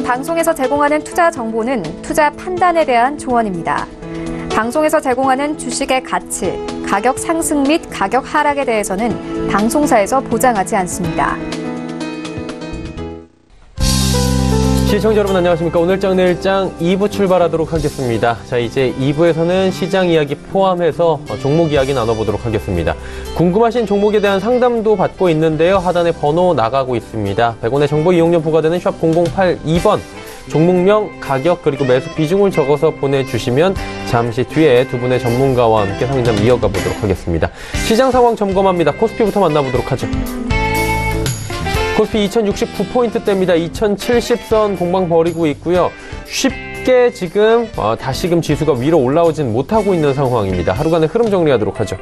방송에서 제공하는 투자 정보는 투자 판단에 대한 조언입니다. 방송에서 제공하는 주식의 가치, 가격 상승 및 가격 하락에 대해서는 방송사에서 보장하지 않습니다. 시청자 여러분 안녕하십니까. 오늘장 내일장 2부 출발하도록 하겠습니다. 자, 이제 2부에서는 시장 이야기 포함해서 종목 이야기 나눠보도록 하겠습니다. 궁금하신 종목에 대한 상담도 받고 있는데요. 하단에 번호 나가고 있습니다. 100원의 정보 이용료 부과되는 샵 0082번 종목명, 가격 그리고 매수 비중을 적어서 보내주시면 잠시 뒤에 두 분의 전문가와 함께 상담 이어가 보도록 하겠습니다. 시장 상황 점검합니다. 코스피부터 만나보도록 하죠. 코스피 2069포인트대입니다. 2070선 공방 벌이고 있고요. 쉽게 지금 다시금 지수가 위로 올라오진 못하고 있는 상황입니다. 하루간의 흐름 정리하도록 하죠.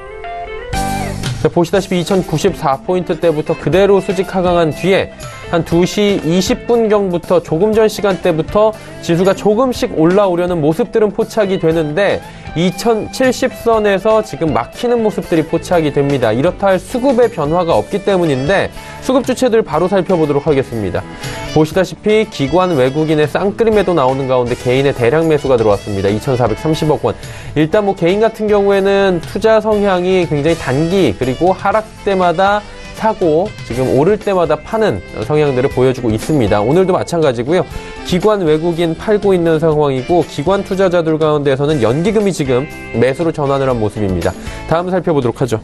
자, 보시다시피 2094포인트대부터 그대로 수직 하강한 뒤에 한 2시 20분경부터 조금 전 시간대부터 지수가 조금씩 올라오려는 모습들은 포착이 되는데 2070선에서 지금 막히는 모습들이 포착이 됩니다. 이렇다 할 수급의 변화가 없기 때문인데 수급 주체들 바로 살펴보도록 하겠습니다. 보시다시피 기관 외국인의 쌍끌림에도 나오는 가운데 개인의 대량 매수가 들어왔습니다. 2,430억 원. 일단 뭐 개인 같은 경우에는 투자 성향이 굉장히 단기 그리고 하락 때마다 사고 지금 오를 때마다 파는 성향들을 보여주고 있습니다. 오늘도 마찬가지고요. 기관 외국인 팔고 있는 상황이고 기관 투자자들 가운데에서는 연기금이 지금 매수로 전환을 한 모습입니다. 다음 살펴보도록 하죠.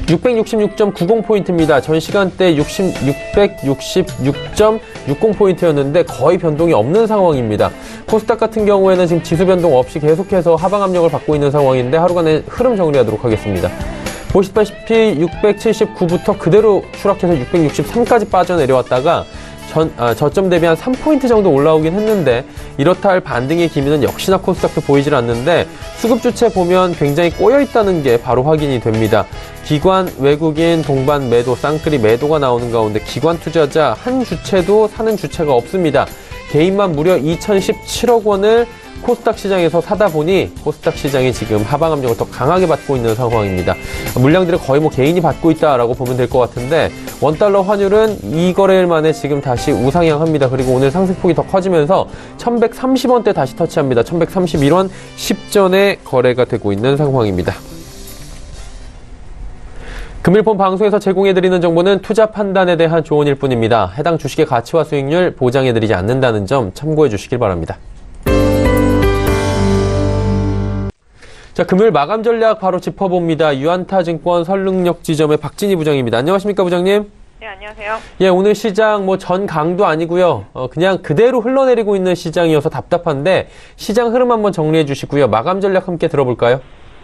666.90포인트입니다. 전 시간대 666.60포인트였는데 거의 변동이 없는 상황입니다. 코스닥 같은 경우에는 지금 지수 변동 없이 계속해서 하방 압력을 받고 있는 상황인데 하루간의 흐름 정리하도록 하겠습니다. 보시다시피 679부터 그대로 추락해서 663까지 빠져내려왔다가 저점 대비 한 3포인트 정도 올라오긴 했는데 이렇다 할 반등의 기미는 역시나 코스닥도 보이질 않는데 수급 주체 보면 굉장히 꼬여있다는 게 바로 확인이 됩니다. 기관, 외국인, 동반 매도, 쌍끌이 매도가 나오는 가운데 기관 투자자 한 주체도 사는 주체가 없습니다. 개인만 무려 2,017억 원을 코스닥 시장에서 사다 보니 코스닥 시장이 지금 하방 압력을 더 강하게 받고 있는 상황입니다. 물량들을 거의 뭐 개인이 받고 있다라고 보면 될 것 같은데 원달러 환율은 2거래일 만에 지금 다시 우상향합니다. 그리고 오늘 상승폭이 더 커지면서 1130원대 다시 터치합니다. 1131원 10전에 거래가 되고 있는 상황입니다. 금일폰 방송에서 제공해드리는 정보는 투자 판단에 대한 조언일 뿐입니다. 해당 주식의 가치와 수익률 보장해드리지 않는다는 점 참고해 주시길 바랍니다. 자, 금요일 마감 전략 바로 짚어봅니다. 유안타증권 설릉역 지점의 박진희 부장입니다. 안녕하십니까, 부장님? 네, 안녕하세요. 예, 오늘 시장 뭐 전 강도 아니고요. 그냥 그대로 흘러내리고 있는 시장이어서 답답한데 시장 흐름 한번 정리해 주시고요. 마감 전략 함께 들어볼까요?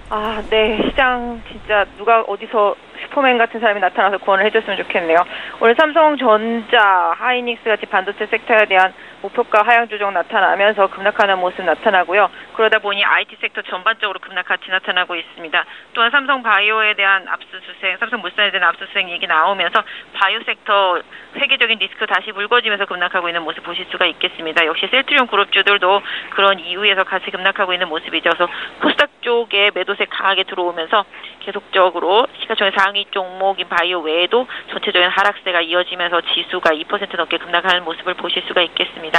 아, 네. 시장 진짜 누가 어디서 슈퍼맨 같은 사람이 나타나서 구원을 해줬으면 좋겠네요. 오늘 삼성전자, 하이닉스 같이 반도체 섹터에 대한 목표가 하향 조정 나타나면서 급락하는 모습 나타나고요. 그러다 보니 IT 섹터 전반적으로 급락 같이 나타나고 있습니다. 또한 삼성바이오에 대한 압수수색, 삼성물산에 대한 압수수색 얘기 나오면서 바이오 섹터 세계적인 리스크 다시 불거지면서 급락하고 있는 모습 보실 수가 있겠습니다. 역시 셀트리온 그룹주들도 그런 이유에서 같이 급락하고 있는 모습이죠. 그래서 코스닥 쪽에 매도세 강하게 들어오면서 계속적으로 시가총액 상위 종목인 바이오 외에도 전체적인 하락세가 이어지면서 지수가 2% 넘게 급락하는 모습을 보실 수가 있겠습니다.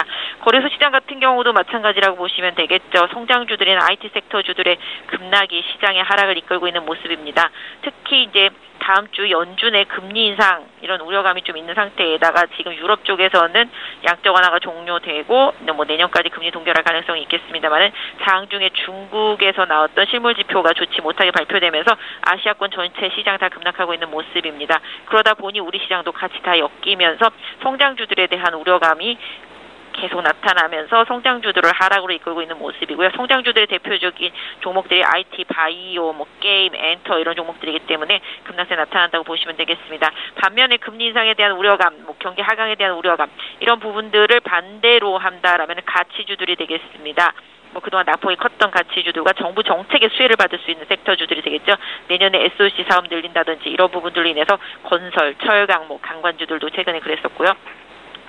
거래소 시장 같은 경우도 마찬가지라고 보시면 되겠죠. 성장주들인 IT 섹터주들의 급락이 시장의 하락을 이끌고 있는 모습입니다. 특히 이제 다음 주 연준의 금리 인상 이런 우려감이 좀 있는 상태에다가 지금 유럽 쪽에서는 양적 완화가 종료되고 뭐 내년까지 금리 동결할 가능성이 있겠습니다만은 사항 중에 중국에서 나왔던 실물 지표가 좋지 못하게 발표되면서 아시아권 전체 시장 다 급락하고 있는 모습입니다. 그러다 보니 우리 시장도 같이 다 엮이면서 성장주들에 대한 우려감이 계속 나타나면서 성장주들을 하락으로 이끌고 있는 모습이고요. 성장주들의 대표적인 종목들이 IT, 바이오, 뭐 게임, 엔터 이런 종목들이기 때문에 급락세 나타난다고 보시면 되겠습니다. 반면에 금리 인상에 대한 우려감, 뭐 경기 하강에 대한 우려감 이런 부분들을 반대로 한다라면 가치주들이 되겠습니다. 뭐 그동안 낙폭이 컸던 가치주들과 정부 정책의 수혜를 받을 수 있는 섹터주들이 되겠죠. 내년에 SOC 사업 늘린다든지 이런 부분들로 인해서 건설, 철강, 뭐 강관주들도 최근에 그랬었고요.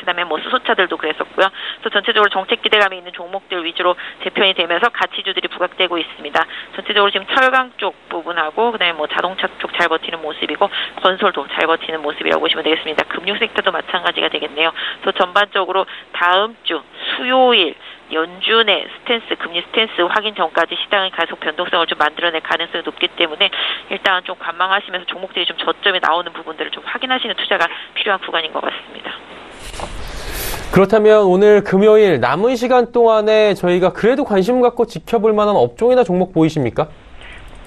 그다음에 뭐 수소차들도 그랬었고요. 또 전체적으로 정책 기대감이 있는 종목들 위주로 재편이 되면서 가치주들이 부각되고 있습니다. 전체적으로 지금 철강 쪽 부분하고 그다음에 뭐 자동차 쪽 잘 버티는 모습이고 건설도 잘 버티는 모습이라고 보시면 되겠습니다. 금융 섹터도 마찬가지가 되겠네요. 또 전반적으로 다음 주 수요일 연준의 금리 스탠스 확인 전까지 시장의 가속 변동성을 좀 만들어낼 가능성이 높기 때문에 일단 좀 관망하시면서 종목들이 좀 저점이 나오는 부분들을 좀 확인하시는 투자가 필요한 구간인 것 같습니다. 그렇다면 오늘 금요일 남은 시간 동안에 저희가 그래도 관심 갖고 지켜볼 만한 업종이나 종목 보이십니까?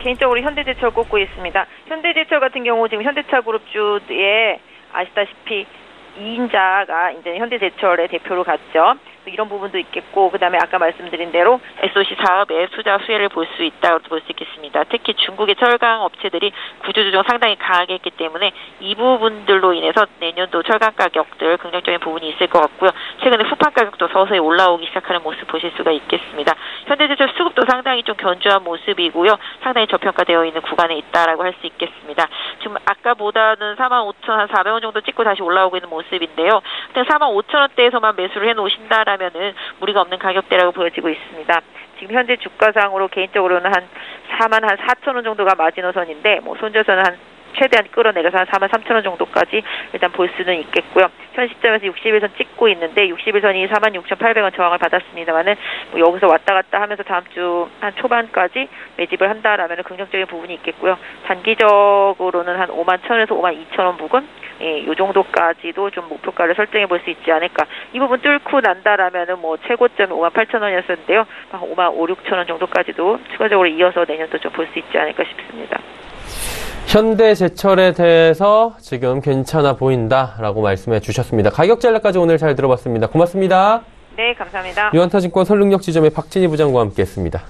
개인적으로 현대제철 꼽고 있습니다. 현대제철 같은 경우 지금 현대차 그룹주에 아시다시피 2인자가 이제 현대제철의 대표로 갔죠. 이런 부분도 있겠고, 그 다음에 아까 말씀드린 대로 SOC 사업의 투자 수혜를 볼 수 있다고 볼 수 있겠습니다. 특히 중국의 철강 업체들이 구조조정 상당히 강하게 했기 때문에 이 부분들로 인해서 내년도 철강 가격들 긍정적인 부분이 있을 것 같고요. 최근에 후판 가격도 서서히 올라오기 시작하는 모습 보실 수가 있겠습니다. 현대제철 수급도 상당히 좀 견조한 모습이고요. 상당히 저평가되어 있는 구간에 있다라고 할 수 있겠습니다. 지금 아까보다는 45,400원 정도 찍고 다시 올라오고 있는 모습인데요. 45,000원대에서만 매수를 해놓으신다라면은 무리가 없는 가격대라고 보여지고 있습니다. 지금 현재 주가상으로 개인적으로는 한 44,000원 정도가 마지노선인데 뭐 손절선은 한 최대한 끌어내려서 한 43,000원 정도까지 일단 볼 수는 있겠고요. 현 시점에서 60일선 찍고 있는데 60일선이 46,800원 저항을 받았습니다만은 뭐 여기서 왔다 갔다 하면서 다음 주 한 초반까지 매집을 한다라면 긍정적인 부분이 있겠고요. 단기적으로는 한 51,000원에서 52,000원 부근 이 정도까지도 좀 목표가를 설정해 볼 수 있지 않을까. 이 부분 뚫고 난다라면은 뭐 최고점이 58,000원이었는데요. 한 55,000-56,000원 정도까지도 추가적으로 이어서 내년도 좀 볼 수 있지 않을까 싶습니다. 현대제철에 대해서 지금 괜찮아 보인다라고 말씀해 주셨습니다. 가격 전략까지 오늘 잘 들어봤습니다. 고맙습니다. 네, 감사합니다. 유한타증권 설능력지점의 박진희 부장과 함께했습니다.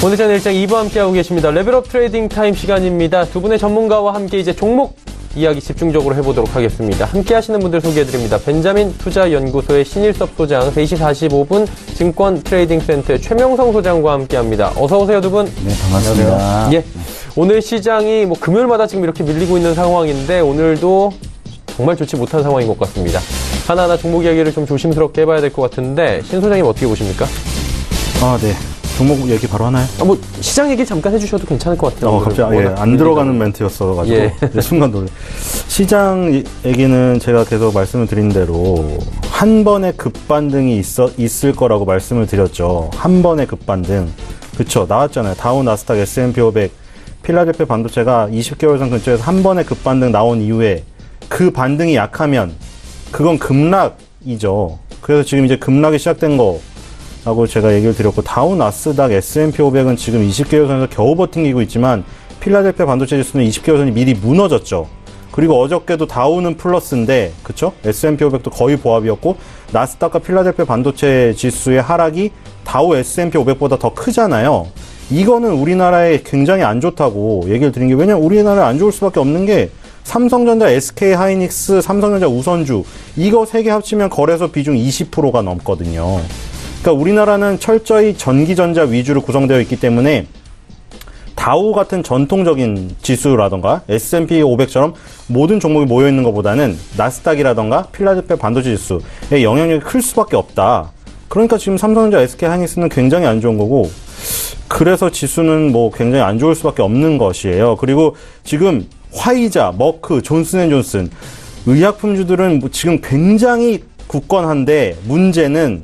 오늘전 일장 2부 함께하고 계십니다. 레벨업 트레이딩 타임 시간입니다. 두 분의 전문가와 함께 이제 종목 이야기 집중적으로 해보도록 하겠습니다. 함께 하시는 분들 소개해드립니다. 벤자민 투자연구소의 신일섭 소장, 3시 45분 증권 트레이딩 센터의 최명성 소장과 함께합니다. 어서오세요, 두 분. 네, 반갑습니다. 예. 오늘 시장이 뭐 금요일마다 지금 이렇게 밀리고 있는 상황인데 오늘도 정말 좋지 못한 상황인 것 같습니다. 하나하나 종목 이야기를 좀 조심스럽게 해봐야 될 것 같은데 신 소장님 어떻게 보십니까? 네. 종목 얘기 바로 하나요? 뭐 시장 얘기 잠깐 해주셔도 괜찮을 것 같아요. 갑자기 안 들어가는 멘트였어가지고 순간 놀래. 시장 얘기는 제가 계속 말씀을 드린 대로 한 번의 급반등이 있을 거라고 말씀을 드렸죠. 한 번의 급반등. 그쵸, 나왔잖아요. 다우, 나스닥, S&P 500, 필라델피아 반도체가 20개월선 근처에서 한 번의 급반등 나온 이후에 그 반등이 약하면 그건 급락이죠. 그래서 지금 이제 급락이 시작된 거 라고 제가 얘기를 드렸고, 다우, 나스닥, S&P 500은 지금 20개월선에서 겨우 버팅기고 있지만 필라델피아 반도체 지수는 20개월선이 미리 무너졌죠. 그리고 어저께도 다우는 플러스인데, 그쵸? S&P 500도 거의 보합이었고, 나스닥과 필라델피아 반도체 지수의 하락이 다우 S&P 500보다 더 크잖아요. 이거는 우리나라에 굉장히 안 좋다고 얘기를 드린 게, 왜냐면 우리나라에 안 좋을 수밖에 없는 게 삼성전자, SK하이닉스, 삼성전자 우선주 이거 세 개 합치면 거래소 비중 20%가 넘거든요. 그러니까 우리나라는 철저히 전기전자 위주로 구성되어 있기 때문에 다우 같은 전통적인 지수라던가 S&P 500처럼 모든 종목이 모여있는 것보다는 나스닥이라던가 필라델피아 반도체 지수의 영향력이 클 수밖에 없다. 그러니까 지금 삼성전자, SK하이닉스는 굉장히 안 좋은 거고, 그래서 지수는 뭐 굉장히 안 좋을 수밖에 없는 것이에요. 그리고 지금 화이자, 머크, 존슨앤존슨 의약품주들은 지금 굉장히 굳건한데 문제는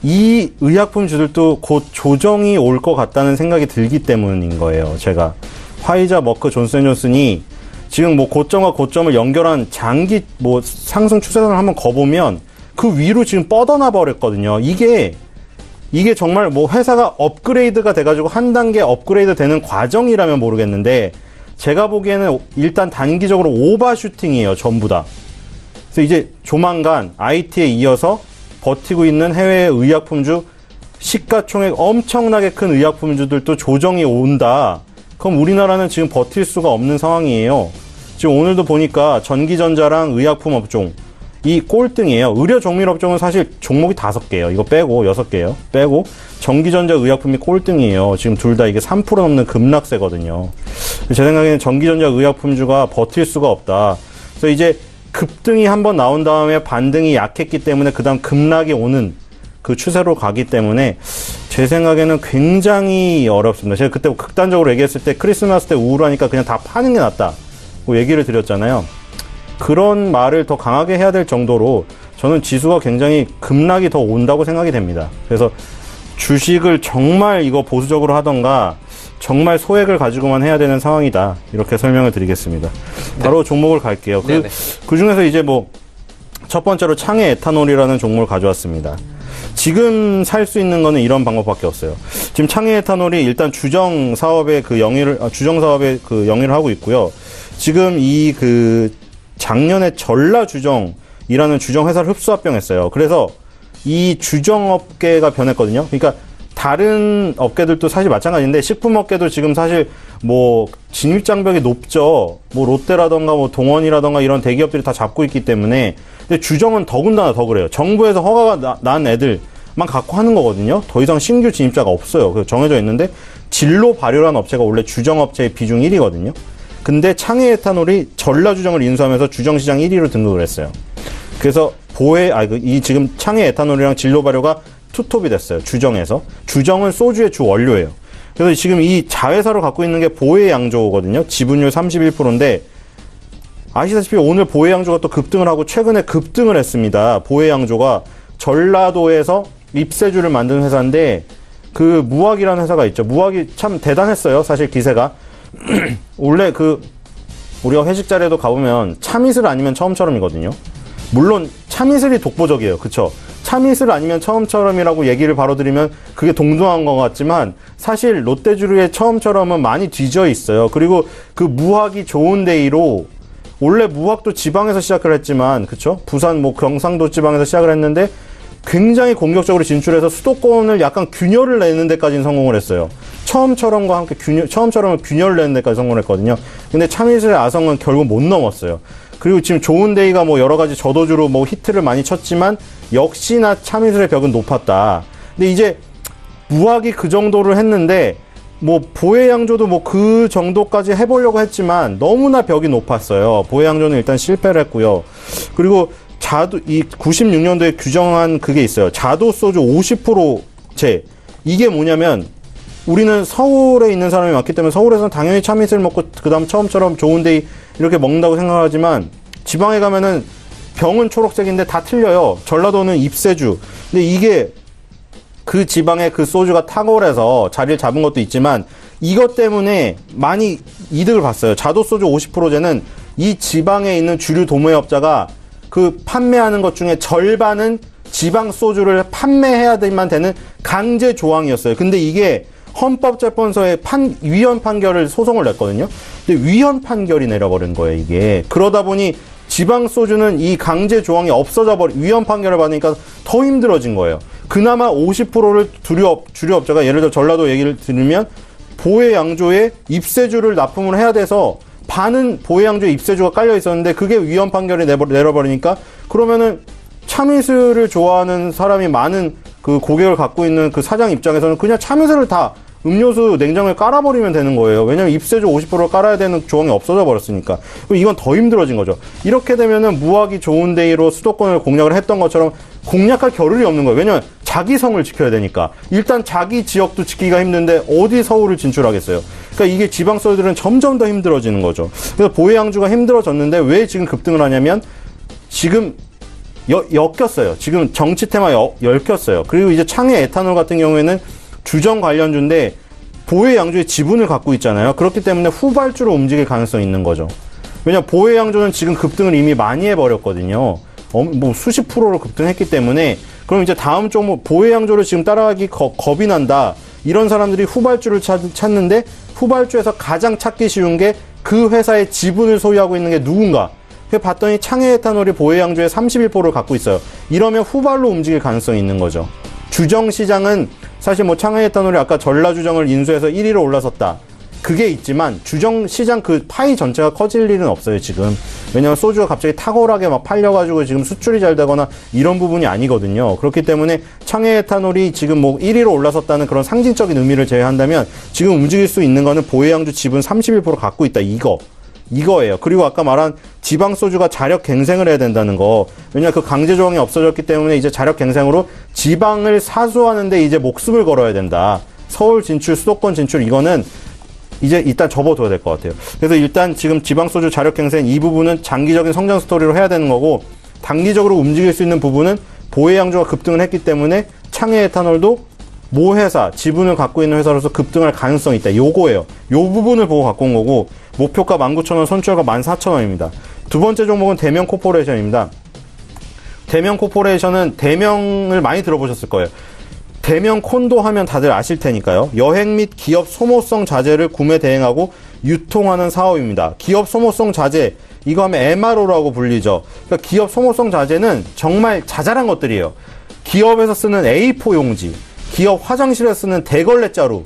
이 의약품주들도 곧 조정이 올 것 같다는 생각이 들기 때문인 거예요. 제가 화이자, 머크, 존슨앤존슨이 지금 뭐 고점과 고점을 연결한 장기 뭐 상승 추세선을 한번 거보면 그 위로 지금 뻗어나 버렸거든요. 이게 정말 뭐 회사가 업그레이드가 돼가지고 한 단계 업그레이드 되는 과정이라면 모르겠는데, 제가 보기에는 일단 단기적으로 오버슈팅이에요, 전부 다. 그래서 이제 조만간 IT에 이어서 버티고 있는 해외 의약품주, 시가총액 엄청나게 큰 의약품주들도 조정이 온다. 그럼 우리나라는 지금 버틸 수가 없는 상황이에요. 지금 오늘도 보니까 전기전자랑 의약품 업종 이 꼴등이에요. 의료종밀업종은 사실 종목이 5개예요. 이거 빼고 6개예요. 빼고 전기전자 의약품이 꼴등이에요. 지금 둘 다 이게 3% 넘는 급락세거든요. 제 생각에는 전기전자 의약품주가 버틸 수가 없다. 그래서 이제 급등이 한번 나온 다음에 반등이 약했기 때문에 그 다음 급락이 오는 그 추세로 가기 때문에 제 생각에는 굉장히 어렵습니다. 제가 그때 극단적으로 얘기했을 때 크리스마스 때 우울하니까 그냥 다 파는 게 낫다. 뭐 얘기를 드렸잖아요. 그런 말을 더 강하게 해야 될 정도로 저는 지수가 굉장히 급락이 더 온다고 생각이 됩니다. 그래서 주식을 정말 이거 보수적으로 하던가 정말 소액을 가지고만 해야 되는 상황이다. 이렇게 설명을 드리겠습니다. 바로 종목을 갈게요. 그 중에서 이제 뭐 첫 번째로 창해 에탄올이라는 종목을 가져왔습니다. 지금 살 수 있는 거는 이런 방법밖에 없어요. 지금 창해 에탄올이 일단 주정 사업의 그 영위를 하고 있고요. 지금 작년에 전라주정이라는 주정 회사를 흡수합병했어요. 그래서 이 주정업계가 변했거든요. 그러니까 다른 업계들도 사실 마찬가지인데 식품업계도 지금 사실 뭐 진입장벽이 높죠. 뭐 롯데라던가 뭐 동원이라던가 이런 대기업들이 다 잡고 있기 때문에. 근데 주정은 더군다나 더 그래요. 정부에서 허가가 난 애들만 갖고 하는 거거든요. 더 이상 신규 진입자가 없어요. 그래서 정해져 있는데 진로 발효라는 업체가 원래 주정업체의 비중 1위거든요. 근데 창해 에탄올이 전라주정을 인수하면서 주정시장 1위로 등극을 했어요. 그래서 지금 창해 에탄올이랑 진로 발효가 투톱이 됐어요. 주정에서. 주정은 소주의 주 원료예요. 그래서 지금 이 자회사를 갖고 있는 게 보혜양조거든요. 지분율 31%인데 아시다시피 오늘 보혜양조가 또 급등을 하고 최근에 급등을 했습니다. 보혜양조가 전라도에서 ip세주를 만드는 회사인데 그 무학이라는 회사가 있죠. 무학이 참 대단했어요. 사실 기세가. 원래 우리가 회식 자리에도 가보면 참이슬 아니면 처음처럼이거든요. 물론 참이슬이 독보적이에요. 그쵸? 참이슬 아니면 처음처럼이라고 얘기를 바로 드리면 그게 동등한 것 같지만 사실 롯데주류의 처음처럼은 많이 뒤져 있어요. 그리고 그 무학이 좋은 데이로 원래 무학도 지방에서 시작을 했지만 그쵸? 부산 뭐 경상도 지방에서 시작을 했는데 굉장히 공격적으로 진출해서 수도권을 약간 균열을 내는 데까지는 성공을 했어요. 처음처럼과 함께 처음처럼은 균열을 내는 데까지 성공을 했거든요. 근데 참이슬의 아성은 결국 못 넘었어요. 그리고 지금 좋은 데이가 뭐 여러 가지 저도주로 뭐 히트를 많이 쳤지만 역시나 참이슬의 벽은 높았다. 근데 이제 무학이 그 정도를 했는데 뭐 보혜양조도 뭐 그 정도까지 해보려고 했지만 너무나 벽이 높았어요. 보혜양조는 일단 실패를 했고요. 그리고 이 96년도에 규정한 그게 있어요. 자도소주 50%제. 이게 뭐냐면 우리는 서울에 있는 사람이 많기 때문에 서울에서는 당연히 참이슬 먹고 그 다음 처음처럼 좋은 데이 이렇게 먹는다고 생각하지만 지방에 가면은 병은 초록색인데 다 틀려요. 전라도는 ip세주. 근데 이게 그 지방의 그 소주가 탁월해서 자리를 잡은 것도 있지만 이것 때문에 많이 이득을 봤어요. 자도소주 50%제는 이 지방에 있는 주류 도매업자가 그 판매하는 것 중에 절반은 지방 소주를 판매해야만 되는 강제 조항이었어요. 근데 이게 헌법재판소에 위헌 판결을 소송을 냈거든요. 근데 위헌 판결이 내려버린 거예요, 이게. 그러다 보니 지방 소주는 이 강제 조항이 위헌 판결을 받으니까 더 힘들어진 거예요. 그나마 50%를 주류업자가 예를 들어 전라도 얘기를 들으면 보혜양조에 ip세주를 납품을 해야 돼서 반은 보혜양조에 ip세주가 깔려 있었는데 그게 위헌 판결이 내려버리니까 그러면은 참이슬을 좋아하는 사람이 많은 그 고객을 갖고 있는 그 사장 입장에서는 그냥 참이슬을 다 음료수 냉장고에 깔아버리면 되는 거예요. 왜냐면 ip세주 50%를 깔아야 되는 조항이 없어져 버렸으니까. 이건 더 힘들어진 거죠. 이렇게 되면은 무학이 좋은 데이로 수도권을 공략을 했던 것처럼 공략할 겨를이 없는 거예요. 왜냐면 자기 성을 지켜야 되니까. 일단 자기 지역도 지키기가 힘든데 어디 서울을 진출하겠어요. 그러니까 이게 지방 소유들은 점점 더 힘들어지는 거죠. 그래서 보혜양주가 힘들어졌는데 왜 지금 급등을 하냐면 지금 엮였어요. 지금 정치 테마 엮였어요. 그리고 이제 창해 에탄올 같은 경우에는 주정 관련주인데 보혜양조의 지분을 갖고 있잖아요. 그렇기 때문에 후발주로 움직일 가능성이 있는 거죠. 왜냐면 보혜양조는 지금 급등을 이미 많이 해버렸거든요. 뭐 수십 프로로 급등했기 때문에 그럼 이제 다음 종목 보혜양조를 지금 따라가기 겁이 난다. 이런 사람들이 후발주를 찾는데 후발주에서 가장 찾기 쉬운 게 그 회사의 지분을 소유하고 있는 게 누군가. 봤더니 창해 에탄올이 보혜양조의 31%를 갖고 있어요. 이러면 후발로 움직일 가능성이 있는 거죠. 주정 시장은 사실 뭐 창해 에탄올이 아까 전라주정을 인수해서 1위로 올라섰다. 그게 있지만 주정 시장 그 파이 전체가 커질 일은 없어요, 지금. 왜냐면 소주가 갑자기 탁월하게 막 팔려가지고 지금 수출이 잘 되거나 이런 부분이 아니거든요. 그렇기 때문에 창해 에탄올이 지금 뭐 1위로 올라섰다는 그런 상징적인 의미를 제외한다면 지금 움직일 수 있는 거는 보혜양주 지분 31% 갖고 있다. 이거예요. 그리고 아까 말한 지방 소주가 자력 갱생을 해야 된다는 거. 왜냐면 그 강제 조항이 없어졌기 때문에 이제 자력 갱생으로 지방을 사수하는데 이제 목숨을 걸어야 된다. 서울 진출, 수도권 진출 이거는 이제 일단 접어둬야 될 것 같아요. 그래서 일단 지금 지방소주 자력갱생 이 부분은 장기적인 성장 스토리로 해야 되는 거고, 단기적으로 움직일 수 있는 부분은 보혜양주가 급등을 했기 때문에 창해 에탄올도 모 회사, 지분을 갖고 있는 회사로서 급등할 가능성이 있다. 요거예요. 요 부분을 보고 갖고 온 거고, 목표가 19,000원, 손절가 14,000원입니다. 두 번째 종목은 대명 코퍼레이션입니다. 대명 코퍼레이션은 대명을 많이 들어보셨을 거예요. 대명 콘도 하면 다들 아실 테니까요. 여행 및 기업 소모성 자재를 구매 대행하고 유통하는 사업입니다. 기업 소모성 자재, 이거 하면 MRO라고 불리죠. 그러니까 기업 소모성 자재는 정말 자잘한 것들이에요. 기업에서 쓰는 A4 용지, 기업 화장실에 쓰는 대걸레 자루,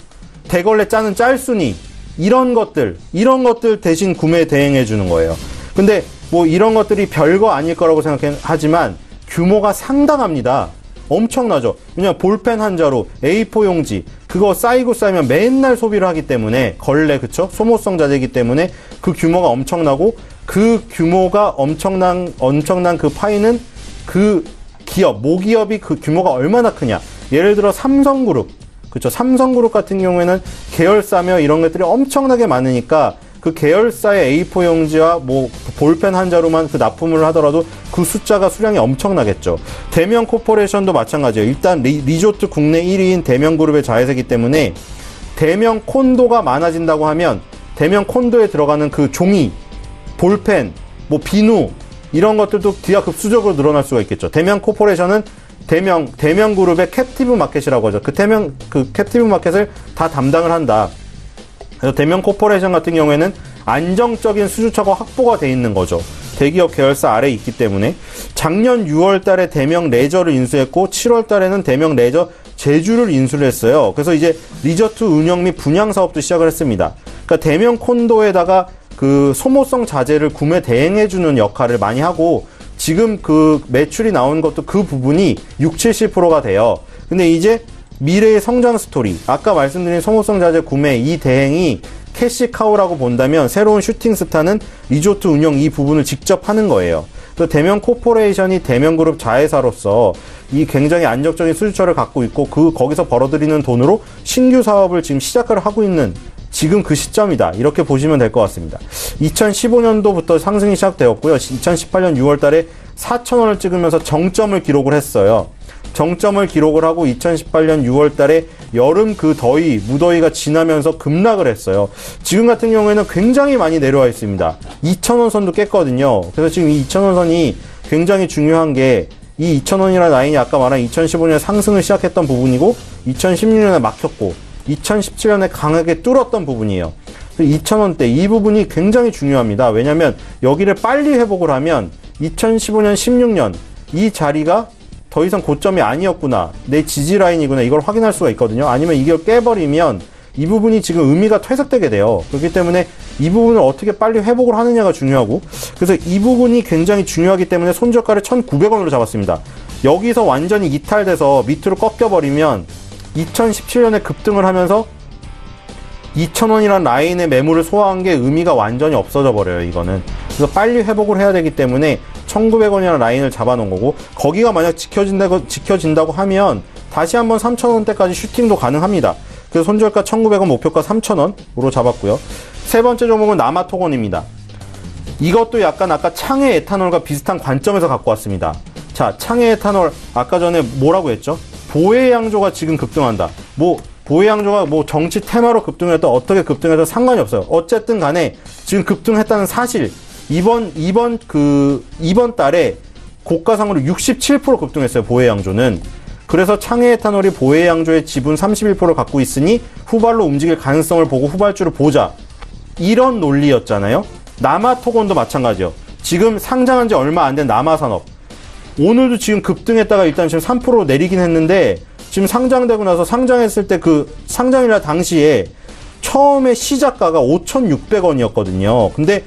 대걸레 짜는 짤순이, 이런 것들 대신 구매 대행해 주는 거예요. 근데 뭐 이런 것들이 별거 아닐 거라고 생각하지만 규모가 상당합니다. 엄청나죠. 왜냐면 볼펜 한 자루, A4 용지, 그거 쌓이고 쌓이면 맨날 소비를 하기 때문에, 걸레, 그쵸? 소모성 자재이기 때문에 그 규모가 엄청나고, 그 규모가 엄청난 그 파이는 그 기업, 모기업이 그 규모가 얼마나 크냐. 예를 들어 삼성그룹, 그쵸? 삼성그룹 같은 경우에는 계열사며 이런 것들이 엄청나게 많으니까 그 계열사의 A4 용지와 뭐 볼펜 한 자루만 그 납품을 하더라도 그 수량이 엄청나겠죠. 대명 코퍼레이션도 마찬가지예요. 일단 리조트 국내 1위인 대명그룹의 자회사이기 때문에 대명 콘도가 많아진다고 하면 대명 콘도에 들어가는 그 종이, 볼펜, 뭐 비누 이런 것들도 기하급수적으로 늘어날 수가 있겠죠. 대명 코퍼레이션은 대명그룹의 캡티브 마켓이라고 하죠. 그 캡티브 마켓을 다 담당을 한다. 그래서 대명 코퍼레이션 같은 경우에는 안정적인 수주처가 확보가 돼 있는 거죠. 대기업 계열사 아래에 있기 때문에. 작년 6월 달에 대명 레저를 인수했고 7월 달에는 대명 레저 제주를 인수를 했어요. 그래서 이제 리조트 운영 및 분양 사업도 시작을 했습니다. 그러니까 대명 콘도에다가 그 소모성 자재를 구매 대행해주는 역할을 많이 하고, 지금 그 매출이 나온 것도 그 부분이 60-70%가 돼요. 근데 이제 미래의 성장 스토리, 아까 말씀드린 소모성 자재 구매 이 대행이 캐시카우라고 본다면 새로운 슈팅 스타는 리조트 운영 이 부분을 직접 하는 거예요. 그래서 대명 코퍼레이션이 대명그룹 자회사로서 이 굉장히 안정적인 수주처를 갖고 있고, 거기서 벌어들이는 돈으로 신규 사업을 지금 시작을 하고 있는 지금 그 시점이다. 이렇게 보시면 될 것 같습니다. 2015년도부터 상승이 시작되었고요. 2018년 6월 달에 4,000원을 찍으면서 정점을 기록을 했어요. 정점을 기록을 하고 2018년 6월 달에 여름 그 더위, 무더위가 지나면서 급락을 했어요. 지금 같은 경우에는 굉장히 많이 내려와 있습니다. 2,000원 선도 깼거든요. 그래서 지금 이 2,000원 선이 굉장히 중요한 게, 이 2,000원이라는 라인이 아까 말한 2015년에 상승을 시작했던 부분이고 2016년에 막혔고 2017년에 강하게 뚫었던 부분이에요. 2,000원대 이 부분이 굉장히 중요합니다. 왜냐하면 여기를 빨리 회복을 하면 2015년, 16년 이 자리가 더 이상 고점이 아니었구나, 내 지지 라인이구나, 이걸 확인할 수가 있거든요. 아니면 이걸 깨버리면 이 부분이 지금 의미가 퇴색되게 돼요. 그렇기 때문에 이 부분을 어떻게 빨리 회복을 하느냐가 중요하고, 그래서 이 부분이 굉장히 중요하기 때문에 손절가를 1,900원으로 잡았습니다. 여기서 완전히 이탈돼서 밑으로 꺾여버리면 2017년에 급등을 하면서 2,000원이라는 라인의 매물을 소화한 게 의미가 완전히 없어져 버려요, 이거는. 그래서 빨리 회복을 해야 되기 때문에 1,900원이라는 라인을 잡아놓은 거고, 거기가 만약 지켜진다고 하면 다시 한번 3,000원대까지 슈팅도 가능합니다. 그래서 손절가 1,900원, 목표가 3,000원으로 잡았고요. 세 번째 종목은 남아토건입니다. 이것도 약간 아까 창해 에탄올과 비슷한 관점에서 갖고 왔습니다. 자, 창해 에탄올 아까 전에 뭐라고 했죠? 보혜양조가 지금 급등한다. 보혜양조가 정치 테마로 급등했다, 어떻게 급등해도 상관이 없어요. 어쨌든 간에 지금 급등했다는 사실, 이번 달에 고가상으로 67% 급등했어요, 보혜양조는. 그래서 창해 에탄올이 보혜양조의 지분 31%를 갖고 있으니 후발로 움직일 가능성을 보고 후발주를 보자, 이런 논리였잖아요. 남아토건도 마찬가지요. 지금 상장한 지 얼마 안 된 남아산업, 오늘도 지금 급등했다가 일단 지금 3% 내리긴 했는데, 지금 상장되고 나서 상장했을 때 그 상장일날 당시에 처음에 시작가가 5,600원이었거든요. 근데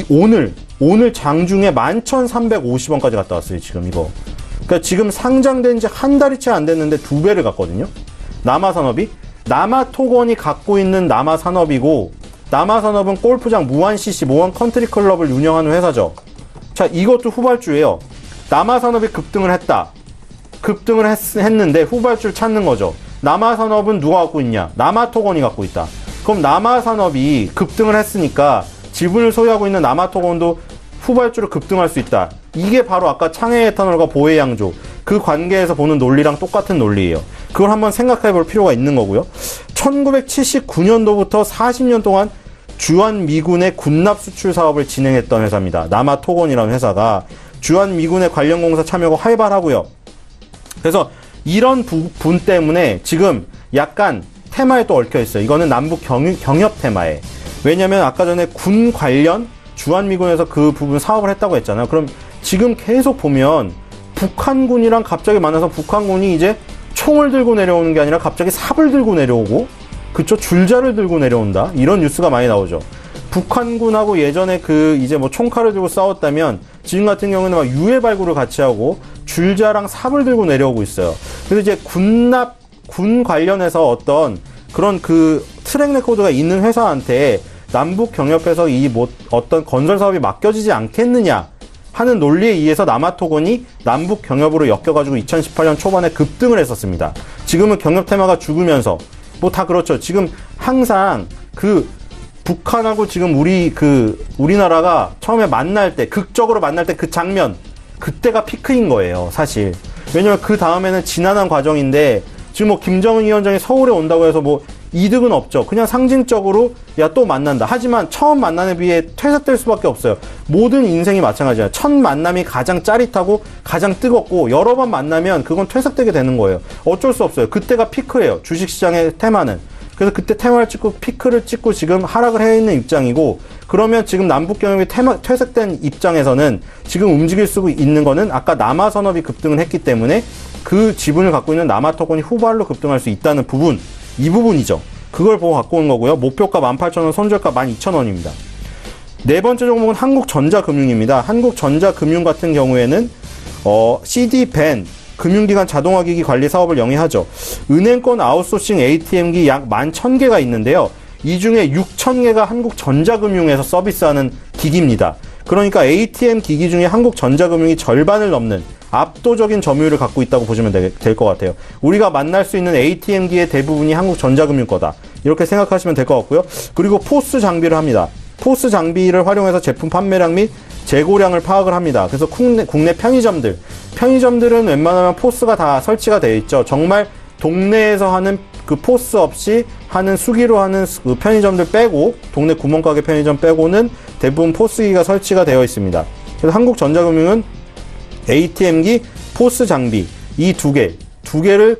오늘 장중에 11,350원까지 갔다 왔어요, 지금 이거. 그러니까 지금 상장된 지 한 달이 채 안 됐는데 2배를 갔거든요. 남아산업이. 남아토건이 갖고 있는 남아산업이고, 남아산업은 골프장 무한CC, 무한컨트리클럽을 운영하는 회사죠. 자, 이것도 후발주예요. 남아산업이 급등을 했다. 급등을 했는데 후발주를 찾는 거죠. 남아산업은 누가 갖고 있냐? 남아토건이 갖고 있다. 그럼 남아산업이 급등을 했으니까 지분을 소유하고 있는 남아토건도 후발주로 급등할 수 있다. 이게 바로 아까 창해에탄올과 보혜양조 그 관계에서 보는 논리랑 똑같은 논리예요. 그걸 한번 생각해 볼 필요가 있는 거고요. 1979년도부터 40년 동안 주한미군의 군납 수출 사업을 진행했던 회사입니다. 남아토건이라는 회사가 주한미군의 관련 공사 참여가 활발하고요. 그래서 이런 부분 때문에 지금 약간 테마에 또 얽혀 있어요. 이거는 남북 경협 테마에. 왜냐면 아까 전에 군 관련 주한미군에서 그 부분 사업을 했다고 했잖아요. 그럼 지금 계속 보면 북한군이랑 갑자기 만나서 북한군이 이제 총을 들고 내려오는 게 아니라 갑자기 삽을 들고 내려오고, 그쵸? 줄자를 들고 내려온다. 이런 뉴스가 많이 나오죠. 북한군하고 예전에 이제 뭐 총칼을 들고 싸웠다면 지금 같은 경우는 막 유해 발굴을 같이 하고 줄자랑 삽을 들고 내려오고 있어요. 그래서 이제 군 관련해서 어떤 그런 트랙 레코드가 있는 회사한테 남북 경협에서 어떤 건설 사업이 맡겨지지 않겠느냐 하는 논리에 의해서 남아토건이 남북 경협으로 엮여가지고 2018년 초반에 급등을 했었습니다. 지금은 경협 테마가 죽으면서 뭐 다 그렇죠. 지금 항상 북한하고 지금 우리나라가 처음에 만날 때, 극적으로 만날 때 그 장면, 그때가 피크인 거예요, 사실. 왜냐면 그 다음에는 지난한 과정인데, 지금 뭐 김정은 위원장이 서울에 온다고 해서 뭐 이득은 없죠. 그냥 상징적으로 야 또 만난다. 하지만 처음 만남에 비해 퇴색될 수밖에 없어요. 모든 인생이 마찬가지야. 첫 만남이 가장 짜릿하고 가장 뜨겁고 여러 번 만나면 그건 퇴색되게 되는 거예요. 어쩔 수 없어요. 그때가 피크예요. 주식시장의 테마는. 그래서 그때 테마를 찍고 피크를 찍고 지금 하락을 해 있는 입장이고, 그러면 지금 남북경협이 퇴색된 입장에서는 지금 움직일 수 있는 거는 아까 남아산업이 급등을 했기 때문에 그 지분을 갖고 있는 남아토건이 후발로 급등할 수 있다는 부분, 이 부분이죠. 그걸 보고 갖고 온 거고요. 목표가 18,000원, 손절가 12,000원입니다. 네 번째 종목은 한국전자금융입니다. 한국전자금융 같은 경우에는 CD-밴 금융기관 자동화기기 관리 사업을 영위하죠. 은행권 아웃소싱 ATM기 약 11,000개가 있는데요. 이 중에 6,000개가 한국전자금융에서 서비스하는 기기입니다. 그러니까 ATM 기기 중에 한국전자금융이 절반을 넘는 압도적인 점유율을 갖고 있다고 보시면 될 것 같아요. 우리가 만날 수 있는 ATM기의 대부분이 한국전자금융 거다. 이렇게 생각하시면 될 것 같고요. 그리고 포스 장비를 합니다. 포스 장비를 활용해서 제품 판매량 및 재고량을 파악을 합니다. 그래서 국내 편의점들은 웬만하면 포스가 다 설치가 되어 있죠. 정말 동네에서 하는 그 포스 없이 하는 수기로 하는 그 편의점들 빼고, 동네 구멍가게 편의점 빼고는 대부분 포스기가 설치가 되어 있습니다. 그래서 한국전자금융은 ATM기, 포스 장비 이 두 개를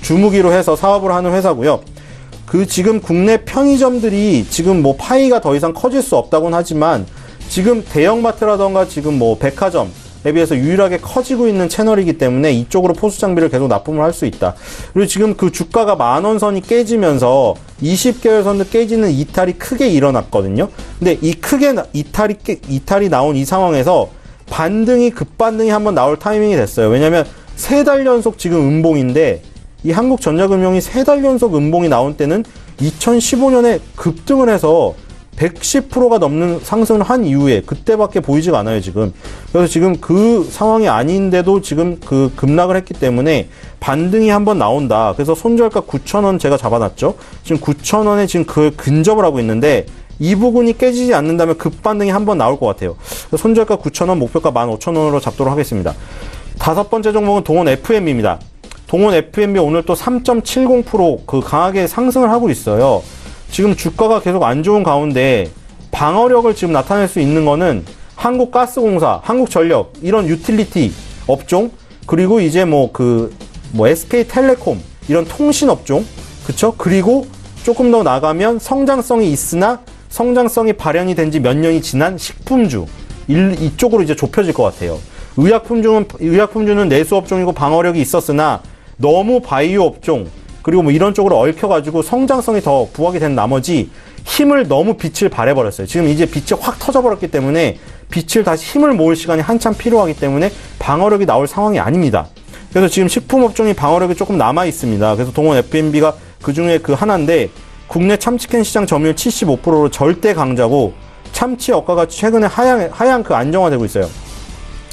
주무기로 해서 사업을 하는 회사고요. 지금 국내 편의점들이 지금 뭐 파이가 더 이상 커질 수 없다고는 하지만 지금 대형마트라던가 지금 뭐 백화점에 비해서 유일하게 커지고 있는 채널이기 때문에 이쪽으로 포스 장비를 계속 납품을 할 수 있다. 그리고 지금 그 주가가 10,000원 선이 깨지면서 20개월 선도 깨지는 이탈이 크게 일어났거든요. 근데 이 크게 이탈이 나온 이 상황에서 급반등이 한번 나올 타이밍이 됐어요. 왜냐면 3달 연속 지금 음봉인데, 이 한국전자금융이 3달 연속 음봉이 나온 때는 2015년에 급등을 해서 110%가 넘는 상승을 한 이후에 그때밖에 보이지가 않아요, 지금. 그래서 지금 그 상황이 아닌데도 지금 급락을 했기 때문에 반등이 한번 나온다. 그래서 손절가 9,000원 제가 잡아놨죠. 지금 9,000원에 지금 근접을 하고 있는데, 이 부분이 깨지지 않는다면 급반등이 한번 나올 것 같아요. 손절가 9,000원, 목표가 15,000원으로 잡도록 하겠습니다. 5번째 종목은 동원 FM입니다. 동원 FM이 오늘 또 3.70% 강하게 상승을 하고 있어요. 지금 주가가 계속 안 좋은 가운데 방어력을 지금 나타낼 수 있는 거는 한국가스공사, 한국전력, 이런 유틸리티 업종, 그리고 이제 SK텔레콤, 이런 통신업종, 그쵸? 그리고 조금 더 나가면 성장성이 있으나 성장성이 발현이 된 지 몇 년이 지난 식품주, 이쪽으로 이제 좁혀질 것 같아요. 의약품주는 내수업종이고 방어력이 있었으나 너무 바이오 업종, 그리고 뭐 이런 쪽으로 얽혀가지고 성장성이 더 부각이 된 나머지 힘을 너무 빛을 발해버렸어요. 지금 이제 빛이 확 터져버렸기 때문에 빛을 다시 힘을 모을 시간이 한참 필요하기 때문에 방어력이 나올 상황이 아닙니다. 그래서 지금 식품업종이 방어력이 조금 남아있습니다. 그래서 동원 F&B가 그 중에 그 하나인데 국내 참치캔 시장 점유율 75%로 절대 강자고 참치 억가가 최근에 하향 그 안정화되고 있어요.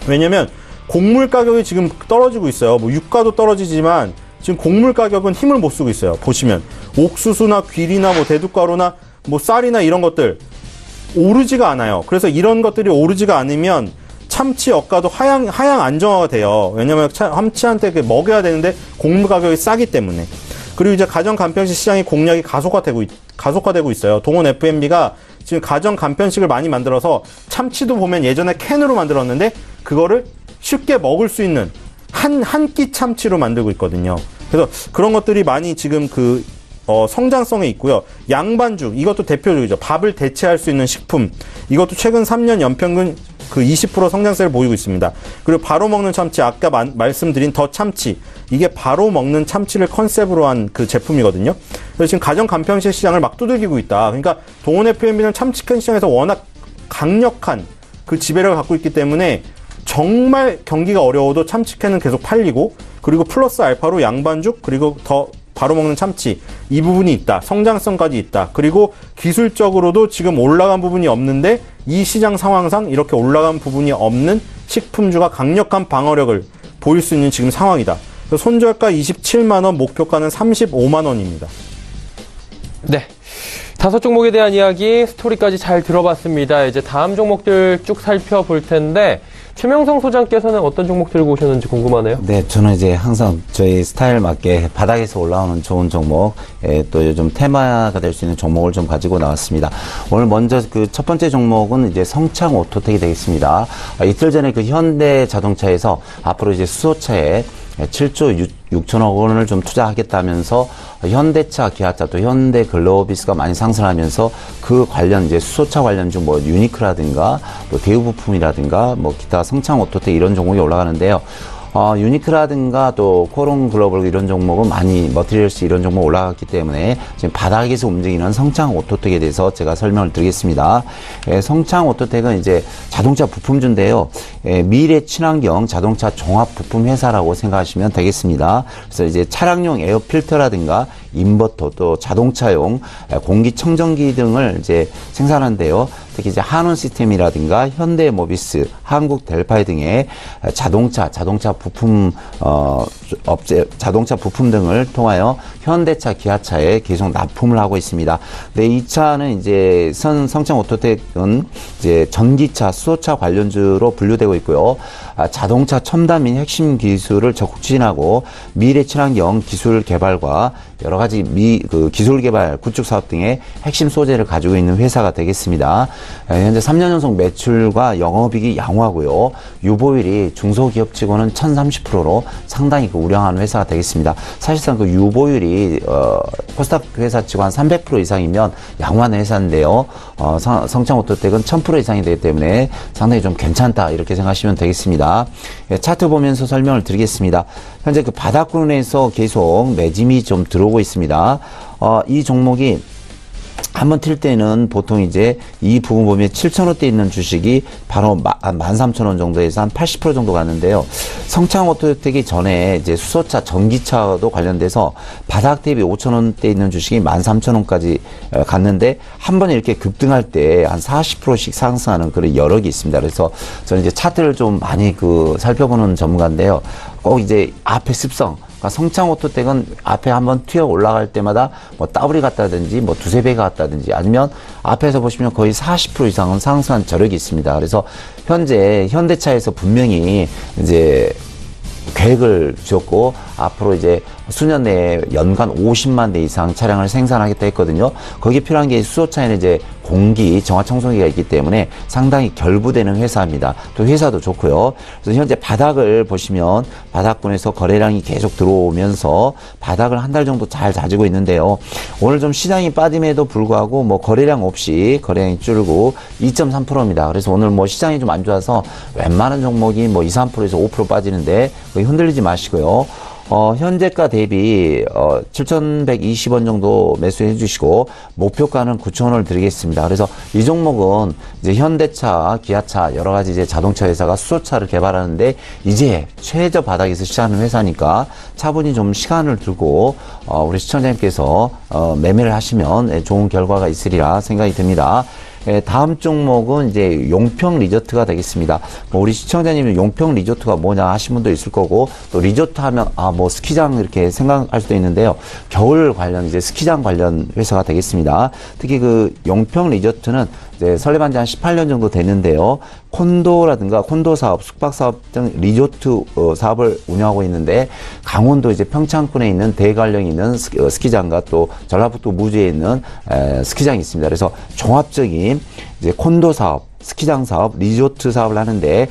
왜냐면 곡물 가격이 지금 떨어지고 있어요. 뭐 유가도 떨어지지만 지금 곡물 가격은 힘을 못 쓰고 있어요. 보시면 옥수수나 귀리나 뭐 대두가루나 뭐 쌀이나 이런 것들 오르지가 않아요. 그래서 이런 것들이 오르지가 않으면 참치 억가도 하향 안정화가 돼요. 왜냐면 참치한테 먹여야 되는데 곡물 가격이 싸기 때문에. 그리고 이제 가정 간편식 시장이 공략이 가속화되고 있어요. 동원 F&B가 지금 가정 간편식을 많이 만들어서 참치도 보면 예전에 캔으로 만들었는데 그거를 쉽게 먹을 수 있는 한 끼 참치로 만들고 있거든요. 그래서 그런 것들이 많이 지금 성장성에 있고요. 양반죽, 이것도 대표적이죠. 밥을 대체할 수 있는 식품. 이것도 최근 3년 연평균 20% 성장세를 보이고 있습니다. 그리고 바로 먹는 참치, 아까 말씀드린 더 참치. 이게 바로 먹는 참치를 컨셉으로 한 그 제품이거든요. 그래서 지금 가정 간편식 시장을 막 두들기고 있다. 그러니까 동원 F&B는 참치캔 시장에서 워낙 강력한 그 지배력을 갖고 있기 때문에 정말 경기가 어려워도 참치캔은 계속 팔리고, 그리고 플러스 알파로 양반죽, 그리고 더 바로 먹는 참치, 이 부분이 있다. 성장성까지 있다. 그리고 기술적으로도 지금 올라간 부분이 없는데 이 시장 상황상 이렇게 올라간 부분이 없는 식품주가 강력한 방어력을 보일 수 있는 지금 상황이다. 손절가 27만원, 목표가는 35만원입니다. 네. 5종목에 대한 이야기, 스토리까지 잘 들어봤습니다. 이제 다음 종목들 쭉 살펴볼 텐데, 최명성 소장께서는 어떤 종목 들고 오셨는지 궁금하네요. 네, 저는 이제 항상 저희 스타일 맞게 바닥에서 올라오는 좋은 종목, 또 요즘 테마가 될 수 있는 종목을 좀 가지고 나왔습니다. 오늘 먼저 그 첫 번째 종목은 이제 성창 오토텍이 되겠습니다. 이틀 전에 그 현대 자동차에서 앞으로 이제 수소차에 7조 6천억 원을 좀 투자하겠다면서 현대차, 기아차, 또 현대글로비스가 많이 상승하면서 그 관련 이제 수소차 관련주 뭐 유니크라든가 또 대우부품이라든가 뭐 기타 성창 오토텍 이런 종목이 올라가는데요. 유니크라든가 또 코론 글로벌 이런 종목은 많이 머티리얼스 이런 종목 올라갔기 때문에 지금 바닥에서 움직이는 성창 오토텍에 대해서 제가 설명을 드리겠습니다. 성창 오토텍은 이제 자동차 부품주인데요. 미래 친환경 자동차 종합 부품 회사라고 생각하시면 되겠습니다. 그래서 이제 차량용 에어 필터라든가 인버터 또 자동차용 공기청정기 등을 이제 생산하는데요. 특히 이제 한원 시스템이라든가 현대모비스, 한국 델파이 등의 자동차 부품 업체, 자동차 부품 등을 통하여 현대차, 기아차에 계속 납품을 하고 있습니다. 근데 이 차는 이제 성창 오토텍은 이제 전기차, 수소차 관련주로 분류되고 있고요. 자동차 첨단 및 핵심 기술을 적극 추진하고 미래 친환경 기술 개발과 여러 가지 기술 개발, 구축 사업 등의 핵심 소재를 가지고 있는 회사가 되겠습니다. 현재 3년 연속 매출과 영업이익이 양호하고요. 유보율이 중소기업치고는 1030%로 상당히 우량한 회사가 되겠습니다. 사실상 그 유보율이 코스닥 회사치고 한 300% 이상이면 양호한 회사인데요. 성창 오토텍은 1000% 이상이 되기 때문에 상당히 좀 괜찮다 이렇게 생각하시면 되겠습니다. 차트 보면서 설명을 드리겠습니다. 현재 그 바닥권에서 계속 매짐이 좀 들어오고 있습니다. 이 종목이 한번 튈 때는 보통 이제 이 부분 보면 7,000원대 있는 주식이 바로 13,000원 정도에서 한 80% 정도 갔는데요. 성창 오토텍이 전에 이제 수소차, 전기차도 관련돼서 바닥 대비 5,000원대 있는 주식이 13,000원까지 갔는데 한 번에 이렇게 급등할 때 한 40%씩 상승하는 그런 여력이 있습니다. 그래서 저는 이제 차트를 좀 많이 살펴보는 전문가인데요. 꼭 이제 앞에 습성, 성창 오토텍은 앞에 한번 튀어 올라갈 때마다 뭐 더블이 갔다든지 뭐 두세 배가 갔다든지 아니면 앞에서 보시면 거의 40% 이상은 상승한 저력이 있습니다. 그래서 현재 현대차에서 분명히 이제 계획을 주었고 앞으로 이제 수년 내에 연간 50만 대 이상 차량을 생산하겠다 했거든요. 거기에 필요한 게 수소차에는 이제 공기 정화 청소기가 있기 때문에 상당히 결부되는 회사입니다. 또 회사도 좋고요. 그래서 현재 바닥을 보시면 바닥권에서 거래량이 계속 들어오면서 바닥을 한 달 정도 잘 다지고 있는데요. 오늘 좀 시장이 빠짐에도 불구하고 뭐 거래량 없이 거래량이 줄고 2.3%입니다. 그래서 오늘 뭐 시장이 좀 안 좋아서 웬만한 종목이 뭐 2, 3%에서 5% 빠지는데 흔들리지 마시고요. 현재가 대비 7,120원 정도 매수해 주시고 목표가는 9,000원을 드리겠습니다. 그래서 이 종목은 이제 현대차, 기아차 여러 가지 이제 자동차 회사가 수소차를 개발하는데 이제 최저 바닥에서 시작하는 회사니까 차분히 좀 시간을 두고 우리 시청자님께서 매매를 하시면 좋은 결과가 있으리라 생각이 듭니다. 다음 종목은 이제 용평 리조트가 되겠습니다. 우리 시청자님은 용평 리조트가 뭐냐 하신 분도 있을 거고, 또 리조트 하면 뭐 스키장 이렇게 생각할 수도 있는데요. 겨울 관련 이제 스키장 관련 회사가 되겠습니다. 특히 그 용평 리조트는 이제 설립한 지 한 18년 정도 되는데요. 콘도라든가 콘도 사업, 숙박 사업 등 리조트 사업을 운영하고 있는데, 강원도 이제 평창군에 있는 대관령에 있는 스키장과 또 전라북도 무주에 있는 스키장이 있습니다. 그래서 종합적인 이제 콘도 사업, 스키장 사업, 리조트 사업을 하는데,